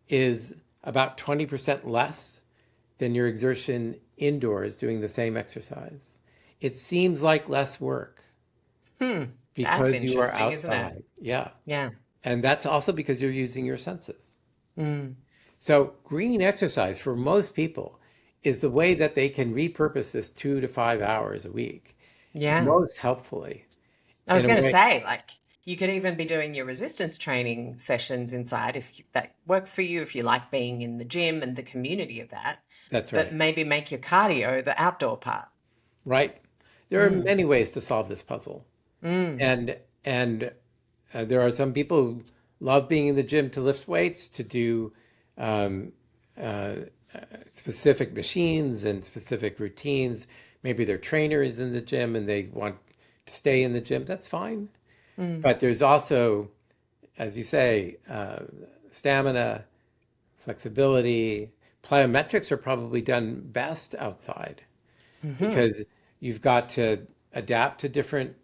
is about 20% less than your exertion indoors doing the same exercise. It seems like less work
Hmm. That's
because you are
interesting, isn't it?
outside. Yeah.
Yeah.
And that's also because you're using your senses.
Mm.
So, green exercise for most people is the way that they can repurpose this 2 to 5 hours a week
Yeah.
most helpfully
I was
in a
going to
way.
say, like, you could even be doing your resistance training sessions inside if that works for you, if you like being in the gym and the community of that,
That's
but
right.
maybe make your cardio the outdoor part.
Right. There are
Mm,
many ways to solve this puzzle.
mm,
And there are some people who love being in the gym to lift weights, to do um, uh, specific machines and specific routines. Maybe their trainer is in the gym and they want to stay in the gym. That's fine.
mm,
But there's also, as you say, stamina, flexibility. Plyometrics are probably done best outside
hmm.
because you've got to adapt to different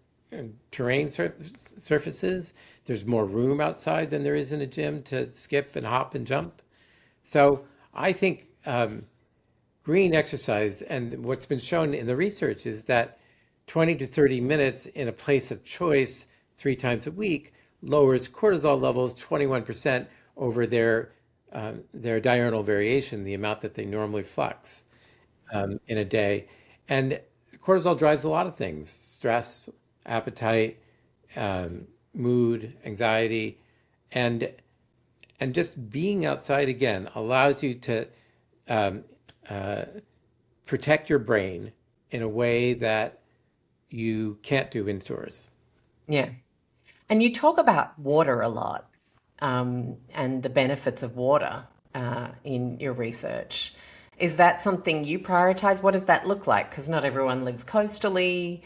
terrain surfaces. There's more room outside than there is in a gym to skip and hop and jump. So I think green exercise and what's been shown in the research is that 20 to 30 minutes in a place of choice 3 times a week lowers cortisol levels 21% over their diurnal variation, the amount that they normally flux in a day. And cortisol drives a lot of things: stress, appetite, mood, anxiety, and just being outside again allows you to um, uh, protect your brain in a way that you can't do indoors.
Yeah. And you talk about water a lot, and the benefits of water in your research. Is that something you prioritize? What does that look like? Because not everyone lives coastally,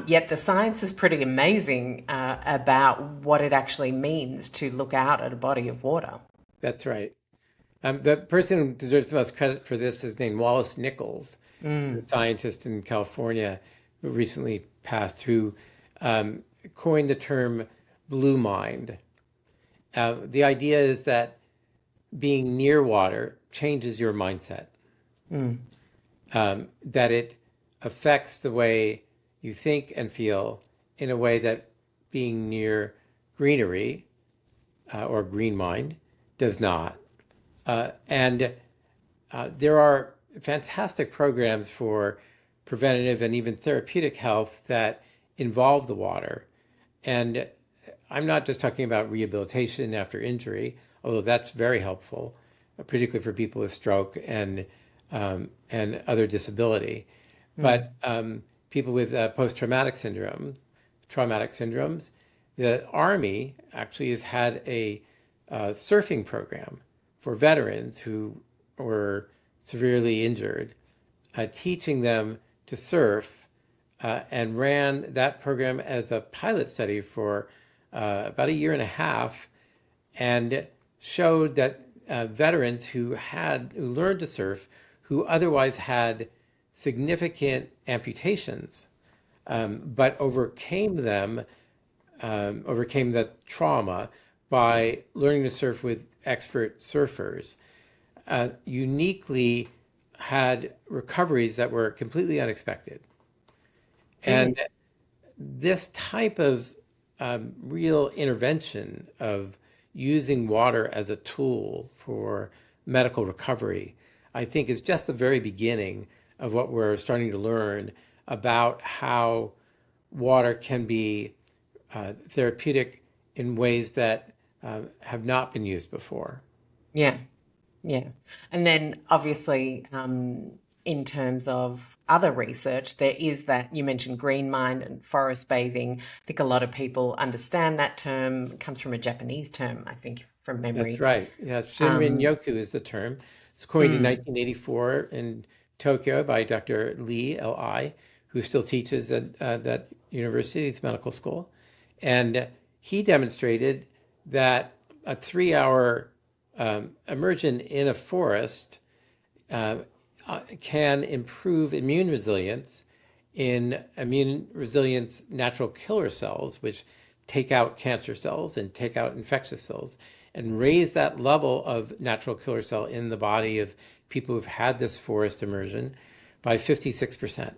yet the science is pretty amazing about what it actually means to look out at a body of water.
That's right. The person who deserves the most credit for this is named Wallace Nichols, a scientist in California who recently passed, who coined the term blue mind. The idea is that being near water changes your mindset, that it affects the way you think and feel in a way that being near greenery or green mind does not. And there are fantastic programs for preventative and even therapeutic health that involve the water. And I'm not just talking about rehabilitation after injury, although that's very helpful, particularly for people with stroke and other disability. But people with post-traumatic syndrome, traumatic syndromes, the Army actually has had a surfing program for veterans who were severely injured, teaching them to surf, and ran that program as a pilot study for about a year and a half, and showed that veterans who learned to surf, who otherwise had significant amputations, but overcame the trauma by learning to surf with expert surfers, uniquely had recoveries that were completely unexpected. And this type of real intervention of using water as a tool for medical recovery, I think, is just the very beginning of what we're starting to learn about how water can be therapeutic in ways that have not been used before.
Yeah, yeah. And then obviously, in terms of other research, there is that you mentioned green mind and forest bathing. I think a lot of people understand that term. It comes from a Japanese term, I think, from
That's
memory.
right. Yeah, Shinrin Yoku is the term. It's coined in 1984 in Tokyo by Dr. Lee, L.I., who still teaches at that university's medical school. And he demonstrated that a 3-hour immersion in a forest can improve immune resilience in immune resilience natural killer cells, which take out cancer cells and take out infectious cells, and raise that level of natural killer cell in the body of people who've had this forest immersion by 56%.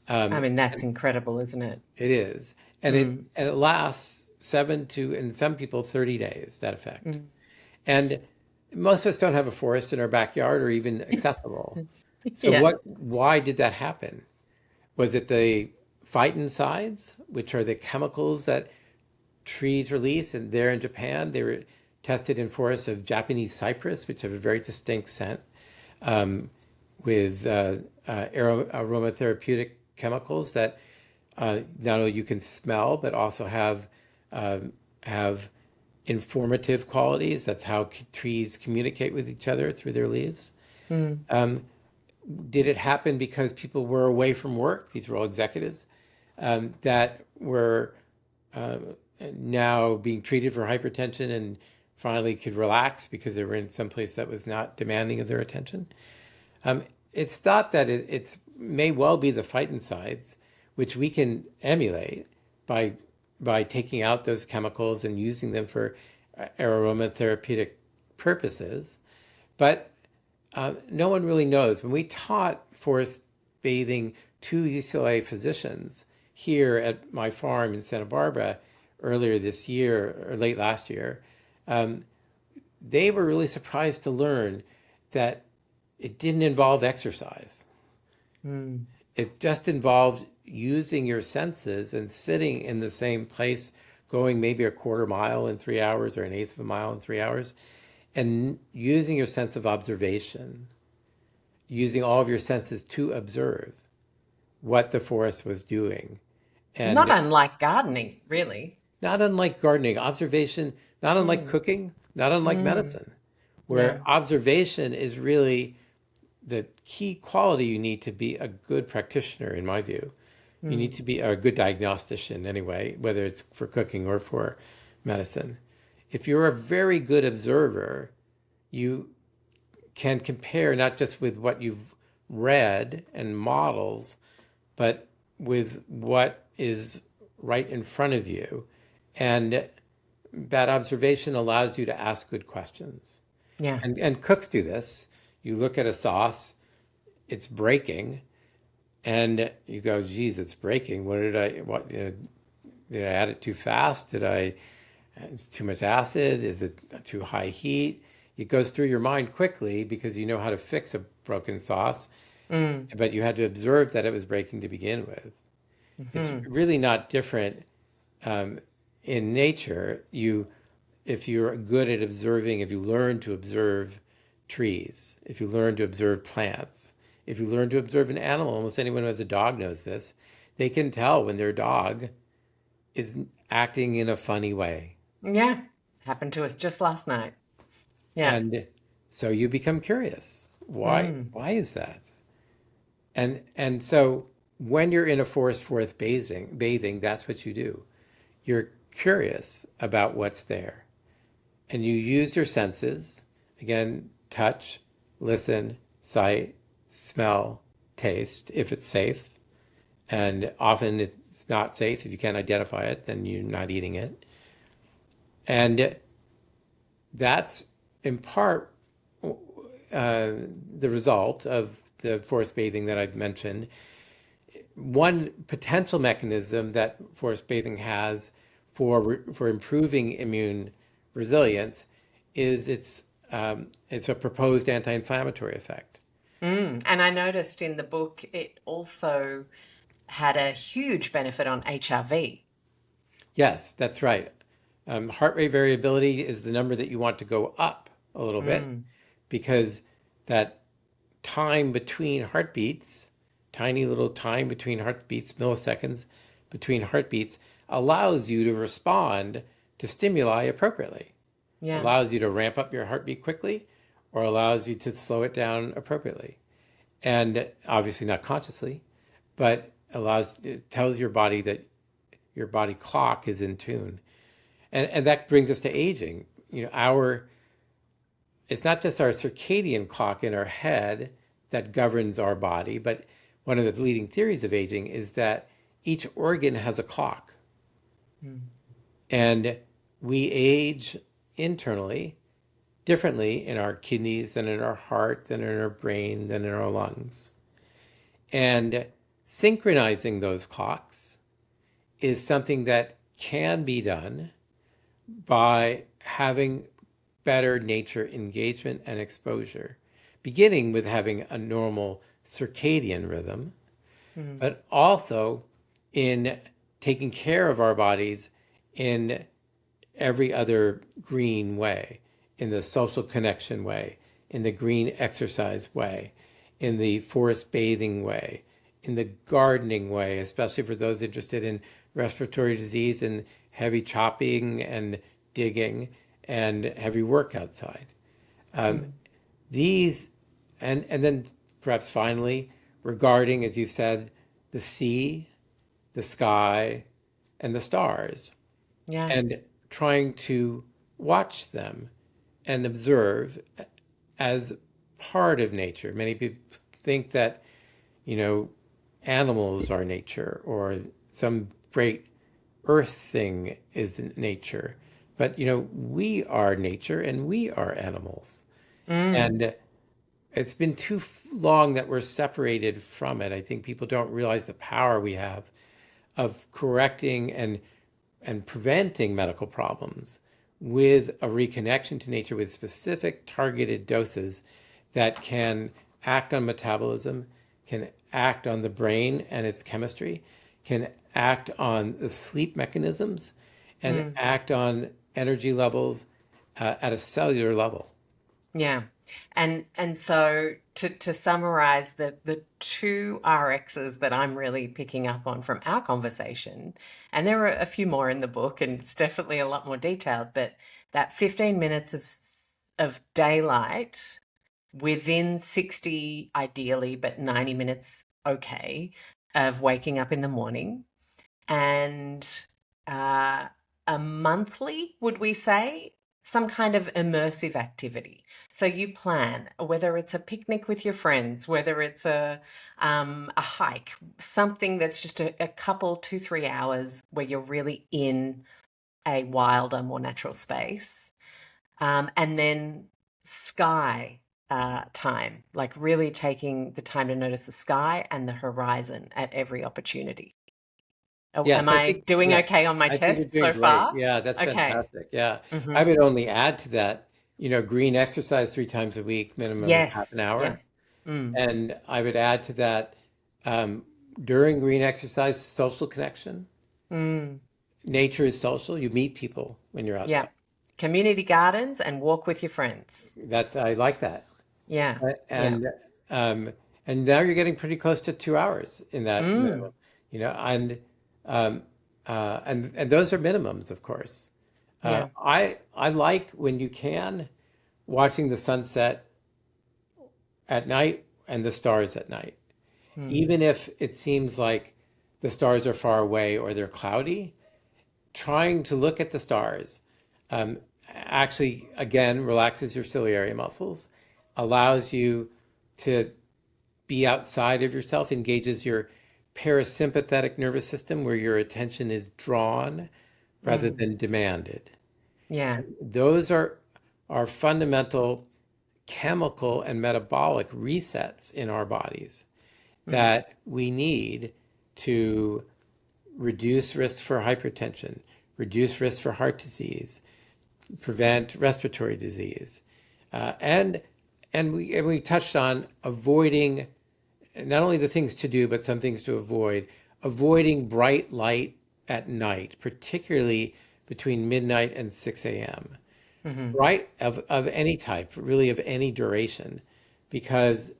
I mean, that's incredible, isn't it?
It is. And it lasts 7 to, in some people, 30 days, that effect. And most of us don't have a forest in our backyard or even accessible. So
Yeah.
why did that happen? Was it the phytoncides, which are the chemicals that trees release? And there in Japan, they were tested in forests of Japanese cypress, which have a very distinct scent, with aromatherapeutic chemicals that not only you can smell, but also have informative qualities. That's how trees communicate with each other through their leaves. Did it happen because people were away from work? These were all executives that were now being treated for hypertension and finally could relax because they were in some place that was not demanding of their attention. It's thought that it may well be the phytoncides, which we can emulate by taking out those chemicals and using them for aromatherapeutic purposes. But no one really knows. When we taught forest bathing to UCLA physicians here at my farm in Santa Barbara earlier this year or late last year, um, they were really surprised to learn that it didn't involve exercise.
Mm.
It just involved using your senses and sitting in the same place, going maybe a quarter mile in 3 hours or an eighth of a mile in 3 hours, and using your sense of observation, using all of your senses to observe what the forest was doing.
Not
And
unlike gardening, really.
not unlike gardening, observation, not unlike
Mm.
cooking, not unlike
Mm.
medicine,
Yeah.
where observation is really the key quality you need to be a good practitioner, in my view. You need
Mm.
to be a good diagnostician anyway, whether it's for cooking or for medicine. If you're a very good observer, you can compare not just with what you've read and models, but with what is right in front of you. And that observation allows you to ask good questions.
Yeah.
And cooks do this. You look at a sauce, it's breaking, and you go, geez, it's breaking. Did I add it too fast? It's too much acid? Is it too high heat? It goes through your mind quickly because you know how to fix a broken sauce,
Mm.
but you had to observe that it was breaking to begin with. It's
Hmm.
really not different in nature. If you're good at observing, if you learn to observe trees, if you learn to observe plants, if you learn to observe an animal, almost anyone who has a dog knows this, they can tell when their dog is acting in a funny way.
Yeah. Happened to us just last night. Yeah.
And so you become curious. Why
Mm.
why is that? And so when you're in a forest bathing, that's what you do. You're curious about what's there. And you use your senses, again, touch, listen, sight, smell, taste, if it's safe. And often it's not safe. If you can't identify it, then you're not eating it. And that's in part the result of the forest bathing that I've mentioned. One potential mechanism that forest bathing has for improving immune resilience is it's a proposed anti-inflammatory effect.
Mm. And I noticed in the book it also had a huge benefit on HRV.
Yes, that's right. Heart rate variability is the number that you want to go up a little bit
Mm.
because that time between heartbeats, tiny little time between heartbeats, milliseconds between heartbeats, allows you to respond to stimuli appropriately.
Yeah.
Allows you to ramp up your heartbeat quickly or allows you to slow it down appropriately. And obviously not consciously, but it tells your body that your body clock is in tune. And that brings us to aging. It's not just our circadian clock in our head that governs our body, but one of the leading theories of aging is that each organ has a clock.
Mm.
And we age internally differently in our kidneys than in our heart, than in our brain, than in our lungs. And synchronizing those clocks is something that can be done by having better nature engagement and exposure, beginning with having a normal circadian rhythm,
Mm.
but also in taking care of our bodies in every other green way, in the social connection way, in the green exercise way, in the forest bathing way, in the gardening way, especially for those interested in respiratory disease and heavy chopping and digging and heavy work outside.
Mm.
These, and then perhaps finally, regarding, as you said, the sea, the sky, and the stars,
Yeah.
and trying to watch them and observe as part of nature. Many people think that, animals are nature or some great earth thing is nature. But, we are nature and we are animals.
Mm.
And it's been too long that we're separated from it. I think people don't realize the power we have of correcting and preventing medical problems with a reconnection to nature with specific targeted doses that can act on metabolism, can act on the brain and its chemistry, can act on the sleep mechanisms, and
Mm.
act on energy levels at a cellular level.
Yeah. And so to summarize the two RXs that I'm really picking up on from our conversation, and there are a few more in the book and it's definitely a lot more detailed, but that 15 minutes of daylight within 60 ideally, but 90 minutes okay, of waking up in the morning, and uh, a monthly, would we say, some kind of immersive activity. So you plan, whether it's a picnic with your friends, whether it's a hike, something that's just a couple, 2, 3 hours where you're really in a wilder, more natural space, and then sky time, like really taking the time to notice the sky and the horizon at every opportunity. Am
Yes,
I doing
yeah,
okay on my
I think you're
test
doing
so
great.
far?
Yeah, that's
Okay.
fantastic. Yeah. I
Mm-hmm.
would only add to that, green exercise 3 times a week, minimum of half an
Yes. Yeah.
hour.
Mm.
And I would add to that, um, during green exercise, social connection.
Mm.
Nature is social. You meet people when you're outside.
Yeah. Community gardens and walk with your friends.
I like that.
Yeah.
Uh,
Yeah.
And um, and now you're getting pretty close to 2 hours in that
Mm.
minimum, um, and those are minimums, of course.
Yeah.
I like when you can watching the sunset at night and the stars at night,
Mm.
even if it seems like the stars are far away or they're cloudy. Trying to look at the stars um, actually, again, relaxes your ciliary muscles, allows you to be outside of yourself, engages your parasympathetic nervous system where your attention is drawn rather
Mm.
than demanded.
Yeah.
Those are fundamental chemical and metabolic resets in our bodies
Mm.
that we need to reduce risk for hypertension, reduce risk for heart disease, prevent respiratory disease, and we touched on avoiding not only the things to do but some things to avoid, avoiding bright light at night, particularly between midnight and 6 a.m.
Mm-hmm.
Bright of any type, really of any duration, because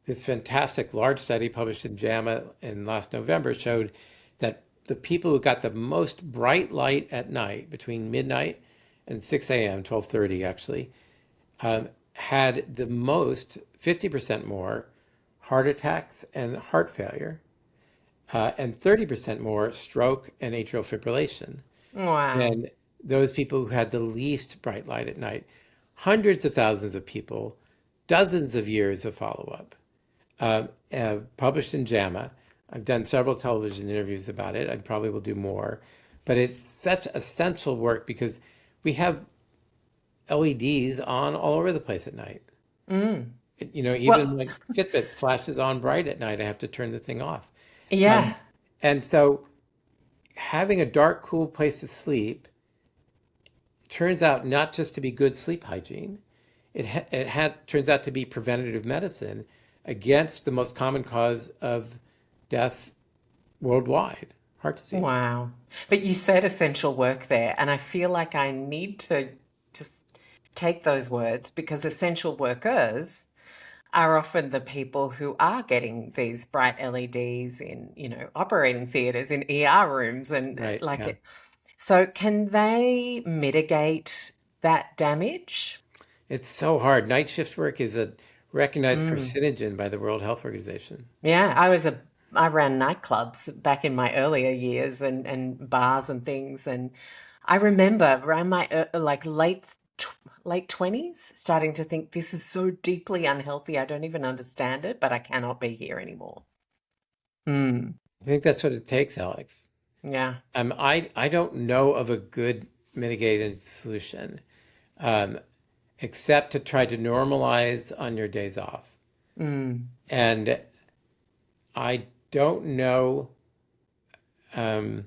this fantastic large study published in JAMA in last November showed that the people who got the most bright light at night between midnight and 6 a.m., 12:30 actually, had the most, 50% more heart attacks and heart failure, and 30% more stroke and atrial fibrillation
Wow.
than those people who had the least bright light at night. Hundreds of thousands of people, dozens of years of follow-up, published in JAMA. I've done several television interviews about it. I probably will do more. But it's such essential work because we have LEDs on all over the place at night.
Mm.
Even
Well,
my Fitbit flashes on bright at night. I have to turn the thing off. Um,
yeah.
and so having a dark, cool place to sleep turns out not just to be good sleep hygiene, turns out to be preventative medicine against the most common cause of death worldwide, heart disease.
Wow. But you said essential work there, and I feel like I need to just take those words because essential workers are often the people who are getting these bright LEDs in, operating theaters, in ER rooms, and
Right.
like
Yeah.
it. So can they mitigate that damage?
It's so hard. Night shift work is a recognized
Mm.
carcinogen by the World Health Organization.
Yeah, I ran nightclubs back in my earlier years and bars and things, and I remember around my like late 20s starting to think this is so deeply unhealthy. I don't even understand it, but I cannot be here anymore. Mm.
I think that's what it takes, Alex.
Yeah.
I don't know of a good mitigated solution, um, except to try to normalize on your days off.
Mm.
And I don't know um,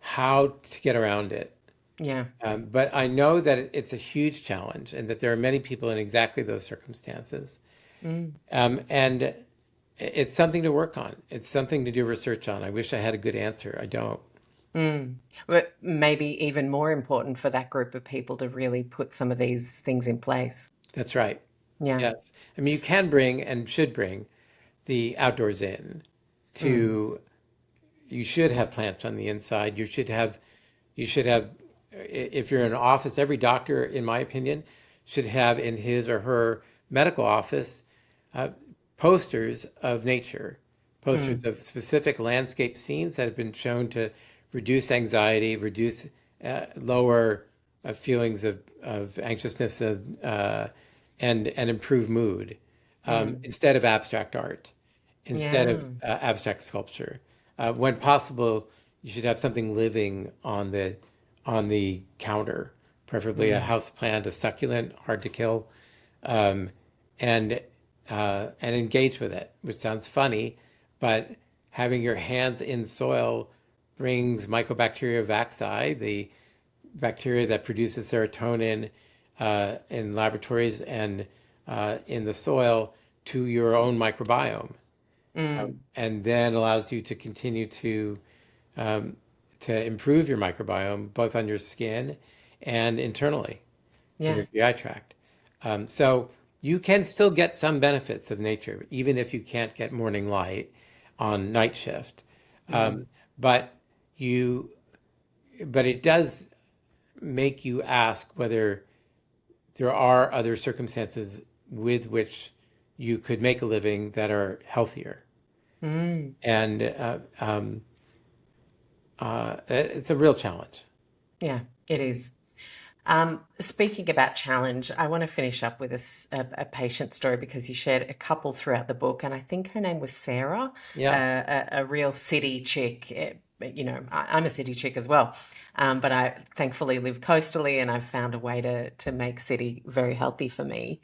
how to get around it.
Yeah.
But I know that it's a huge challenge and that there are many people in exactly those circumstances.
Mm.
And it's something to work on. It's something to do research on. I wish I had a good answer. I don't.
Mm. But maybe even more important for that group of people to really put some of these things in place.
That's right.
Yeah.
Yes. I mean, you can bring and should bring the outdoors in
Mm.
to, you should have plants on the inside. You should have, if you're in an office, every doctor, in my opinion, should have in his or her medical office uh, posters of nature, posters
Mm.
of specific landscape scenes that have been shown to reduce anxiety, reduce, lower feelings of anxiousness, and improve mood,
Mm.
instead of abstract art, instead
Yeah.
of abstract sculpture. When possible, you should have something living on the counter, preferably a
Mm.
house plant, a succulent, hard to kill, um, and and engage with it, which sounds funny, but having your hands in soil brings Mycobacteria vacci, the bacteria that produces serotonin in laboratories and in the soil, to your own microbiome,
Mm.
and then allows you to continue um, to improve your microbiome, both on your skin and internally in
Yeah.
your GI tract. So you can still get some benefits of nature, even if you can't get morning light on night shift.
Mm.
Um, but you, but it does make you ask whether there are other circumstances with which you could make a living that are healthier.
Mm.
And it's a real challenge.
Yeah, it is. Speaking about challenge, I want to finish up with a patient story because you shared a couple throughout the book, and I think her name was Sarah,
Yeah,
a real city chick. I'm a city chick as well, but I thankfully live coastally, and I've found a way to make city very healthy for me.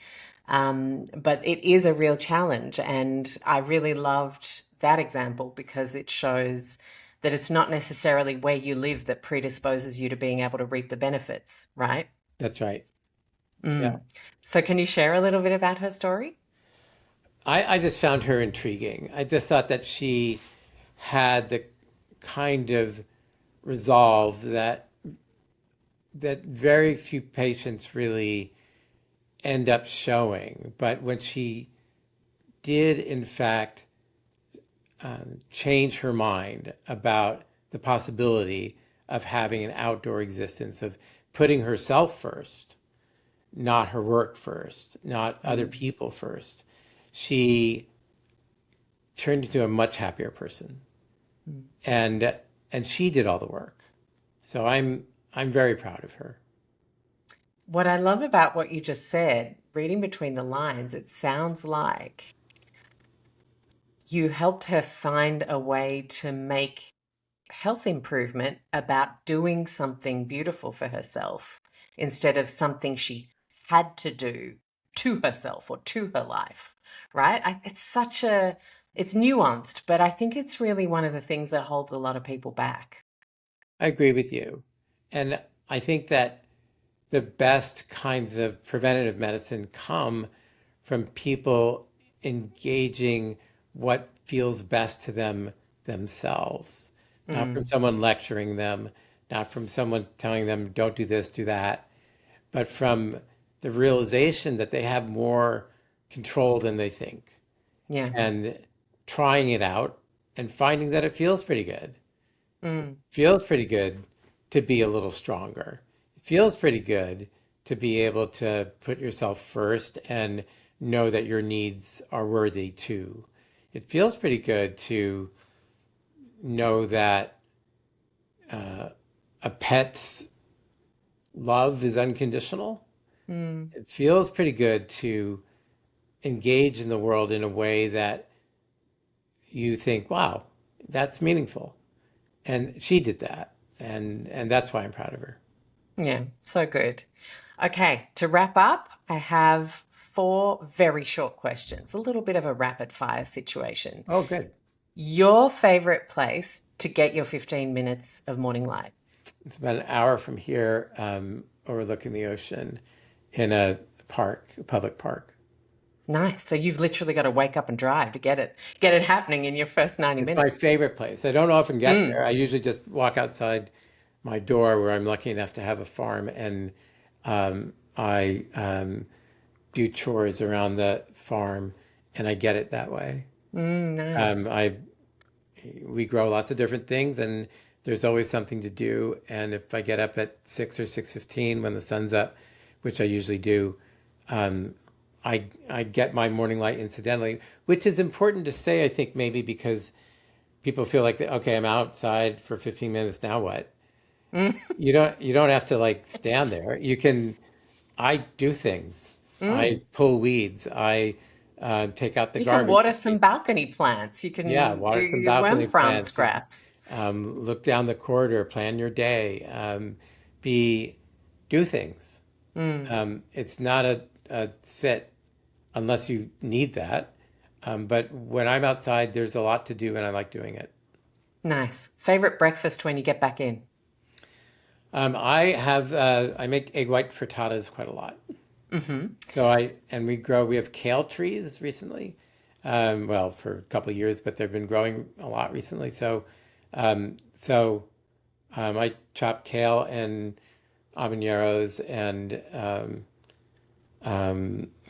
But it is a real challenge, and I really loved that example because it shows that it's not necessarily where you live that predisposes you to being able to reap the benefits, right?
that's right. Yeah.
Mm. So, can you share a little bit about her story?
I just found her intriguing. I just thought that she had the kind of resolve that very few patients really end up showing. But when she did, in fact, change her mind about the possibility of having an outdoor existence, of putting herself first, not her work first, not other
Mm.
people first, she turned into a much happier person.
Mm.
And and she did all the work. So I'm very proud of her.
What I love about what you just said, reading between the lines, it sounds like you helped her find a way to make health improvement about doing something beautiful for herself instead of something she had to do to herself or to her life, right? It's nuanced, but I think it's really one of the things that holds a lot of people back.
I agree with you. And I think that the best kinds of preventative medicine come from people engaging what feels best to them themselves, not from
Mm.
someone lecturing them, not from someone telling them, don't do this, do that, but from the realization that they have more control than they think,
Yeah.
and trying it out and finding that it feels pretty good.
Mm.
Feels pretty good to be a little stronger. It feels pretty good to be able to put yourself first and know that your needs are worthy too. It feels pretty good to know that a pet's love is unconditional.
Mm.
It feels pretty good to engage in the world in a way that you think, wow, that's meaningful. And she did that. And that's why I'm proud of her.
Yeah, so good. Okay, to wrap up, I have four very short questions, a little bit of a rapid fire situation.
Oh, good.
Your favorite place to get your 15 minutes of morning light?
It's about an hour from here, overlooking the ocean in a park, a public park.
Nice. So you've literally got to wake up and drive to get it happening in your first 90
It's my
minutes.
favorite place. I don't often get
Mm,
there. I usually just walk outside my door where I'm lucky enough to have a farm, and I do chores around the farm, and I get it that way.
nice.
I We grow lots of different things, and there's always something to do. And if I get up at 6 or 6:15 when the sun's up, which I usually do, um, I get my morning light incidentally, which is important to say. I think maybe because people feel like, okay, I'm outside for 15 minutes. Now what? You don't have to like stand there. You can. I do things. I pull weeds. I take out the
You can
garbage.
water some balcony plants. You
Yeah,
can do
water some
your worm
balcony
farm
plants.
scraps.
Look down the corridor, plan your day, be do things. It's not a sit unless you need that. But when I'm outside, there's a lot to do, and I like doing it.
Nice. Favorite breakfast when you get back in?
I make egg white frittatas quite a lot. We have kale trees recently. Well, for a couple of years, but they've been growing a lot recently. I chop kale and habaneros and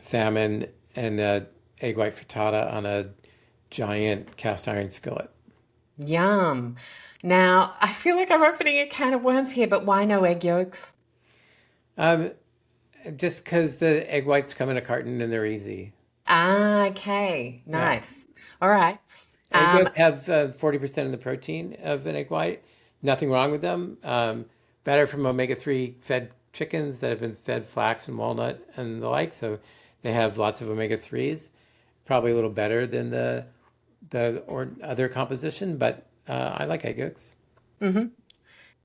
salmon and egg white frittata on a giant cast iron skillet.
Yum. Now, I feel like I'm opening a can of worms here, but why no egg yolks?
Um, just because the egg whites come in a carton and they're easy.
Ah, okay.
Yeah.
Nice. All right.
Egg
Um,
yolks have 40% of the protein of an egg white. Nothing wrong with them. Better from omega-3 fed chickens that have been fed flax and walnut and the like. So they have lots of omega-3s. Probably a little better than the or other composition, but I like egg yolks.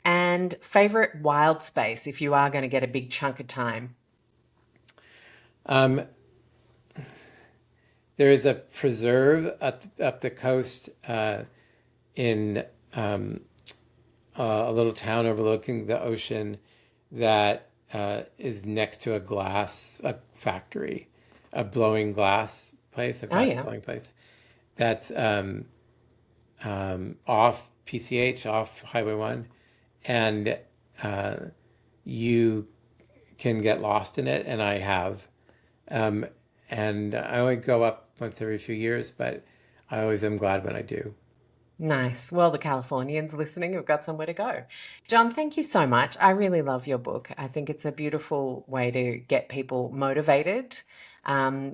and favorite wild space if you are going to get a big chunk of time.
Um, there is a preserve up the coast in a little town overlooking the ocean that is next to a factory, a blowing glass place, a
Oh,
glass
yeah.
blowing place. That's off PCH, off Highway 1, and uh, you can get lost in it, and I have. Um, and I only go up once every few years, but I always am glad when I do.
Nice. Well, the Californians listening have got somewhere to go. John, thank you so much. I really love your book. I think it's a beautiful way to get people motivated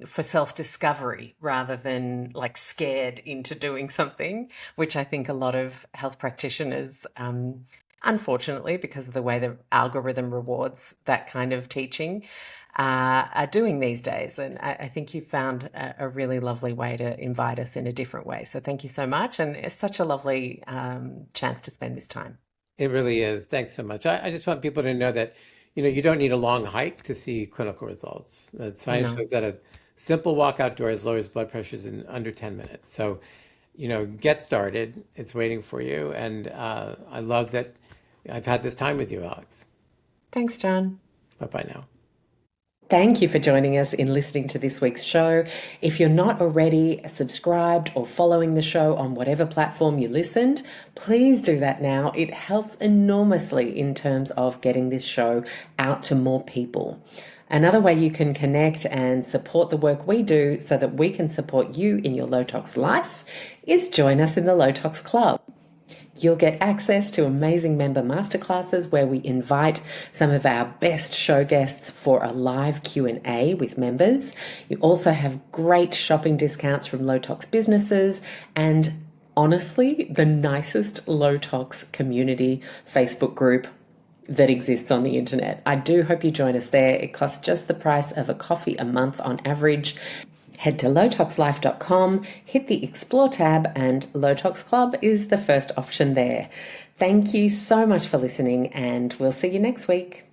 for self-discovery rather than like scared into doing something, which I think a lot of health practitioners, unfortunately, because of the way the algorithm rewards that kind of teaching, are doing these days. And I think you found a really lovely way to invite us in a different way. So thank you so much. And it's such a lovely chance to spend this time.
It really is. Thanks so much. I just want people to know that, you don't need a long hike to see clinical results. The science
No.
shows that a simple walk outdoors lowers blood pressures in under 10 minutes. So, get started. It's waiting for you. And I love that I've had this time with you, Alex.
Thanks, John.
Bye bye now.
Thank you for joining us in listening to this week's show. If you're not already subscribed or following the show on whatever platform you listened, please do that now. It helps enormously in terms of getting this show out to more people. Another way you can connect and support the work we do so that we can support you in your low tox life is join us in the Low Tox Club. You'll get access to amazing member masterclasses where we invite some of our best show guests for a live Q&A with members. You also have great shopping discounts from low tox businesses and honestly, the nicest low tox community Facebook group that exists on the internet. I do hope you join us there. It costs just the price of a coffee a month on average. Head to lowtoxlife.com, hit the Explore tab, and Low Tox Club is the first option there. Thank you so much for listening, and we'll see you next week.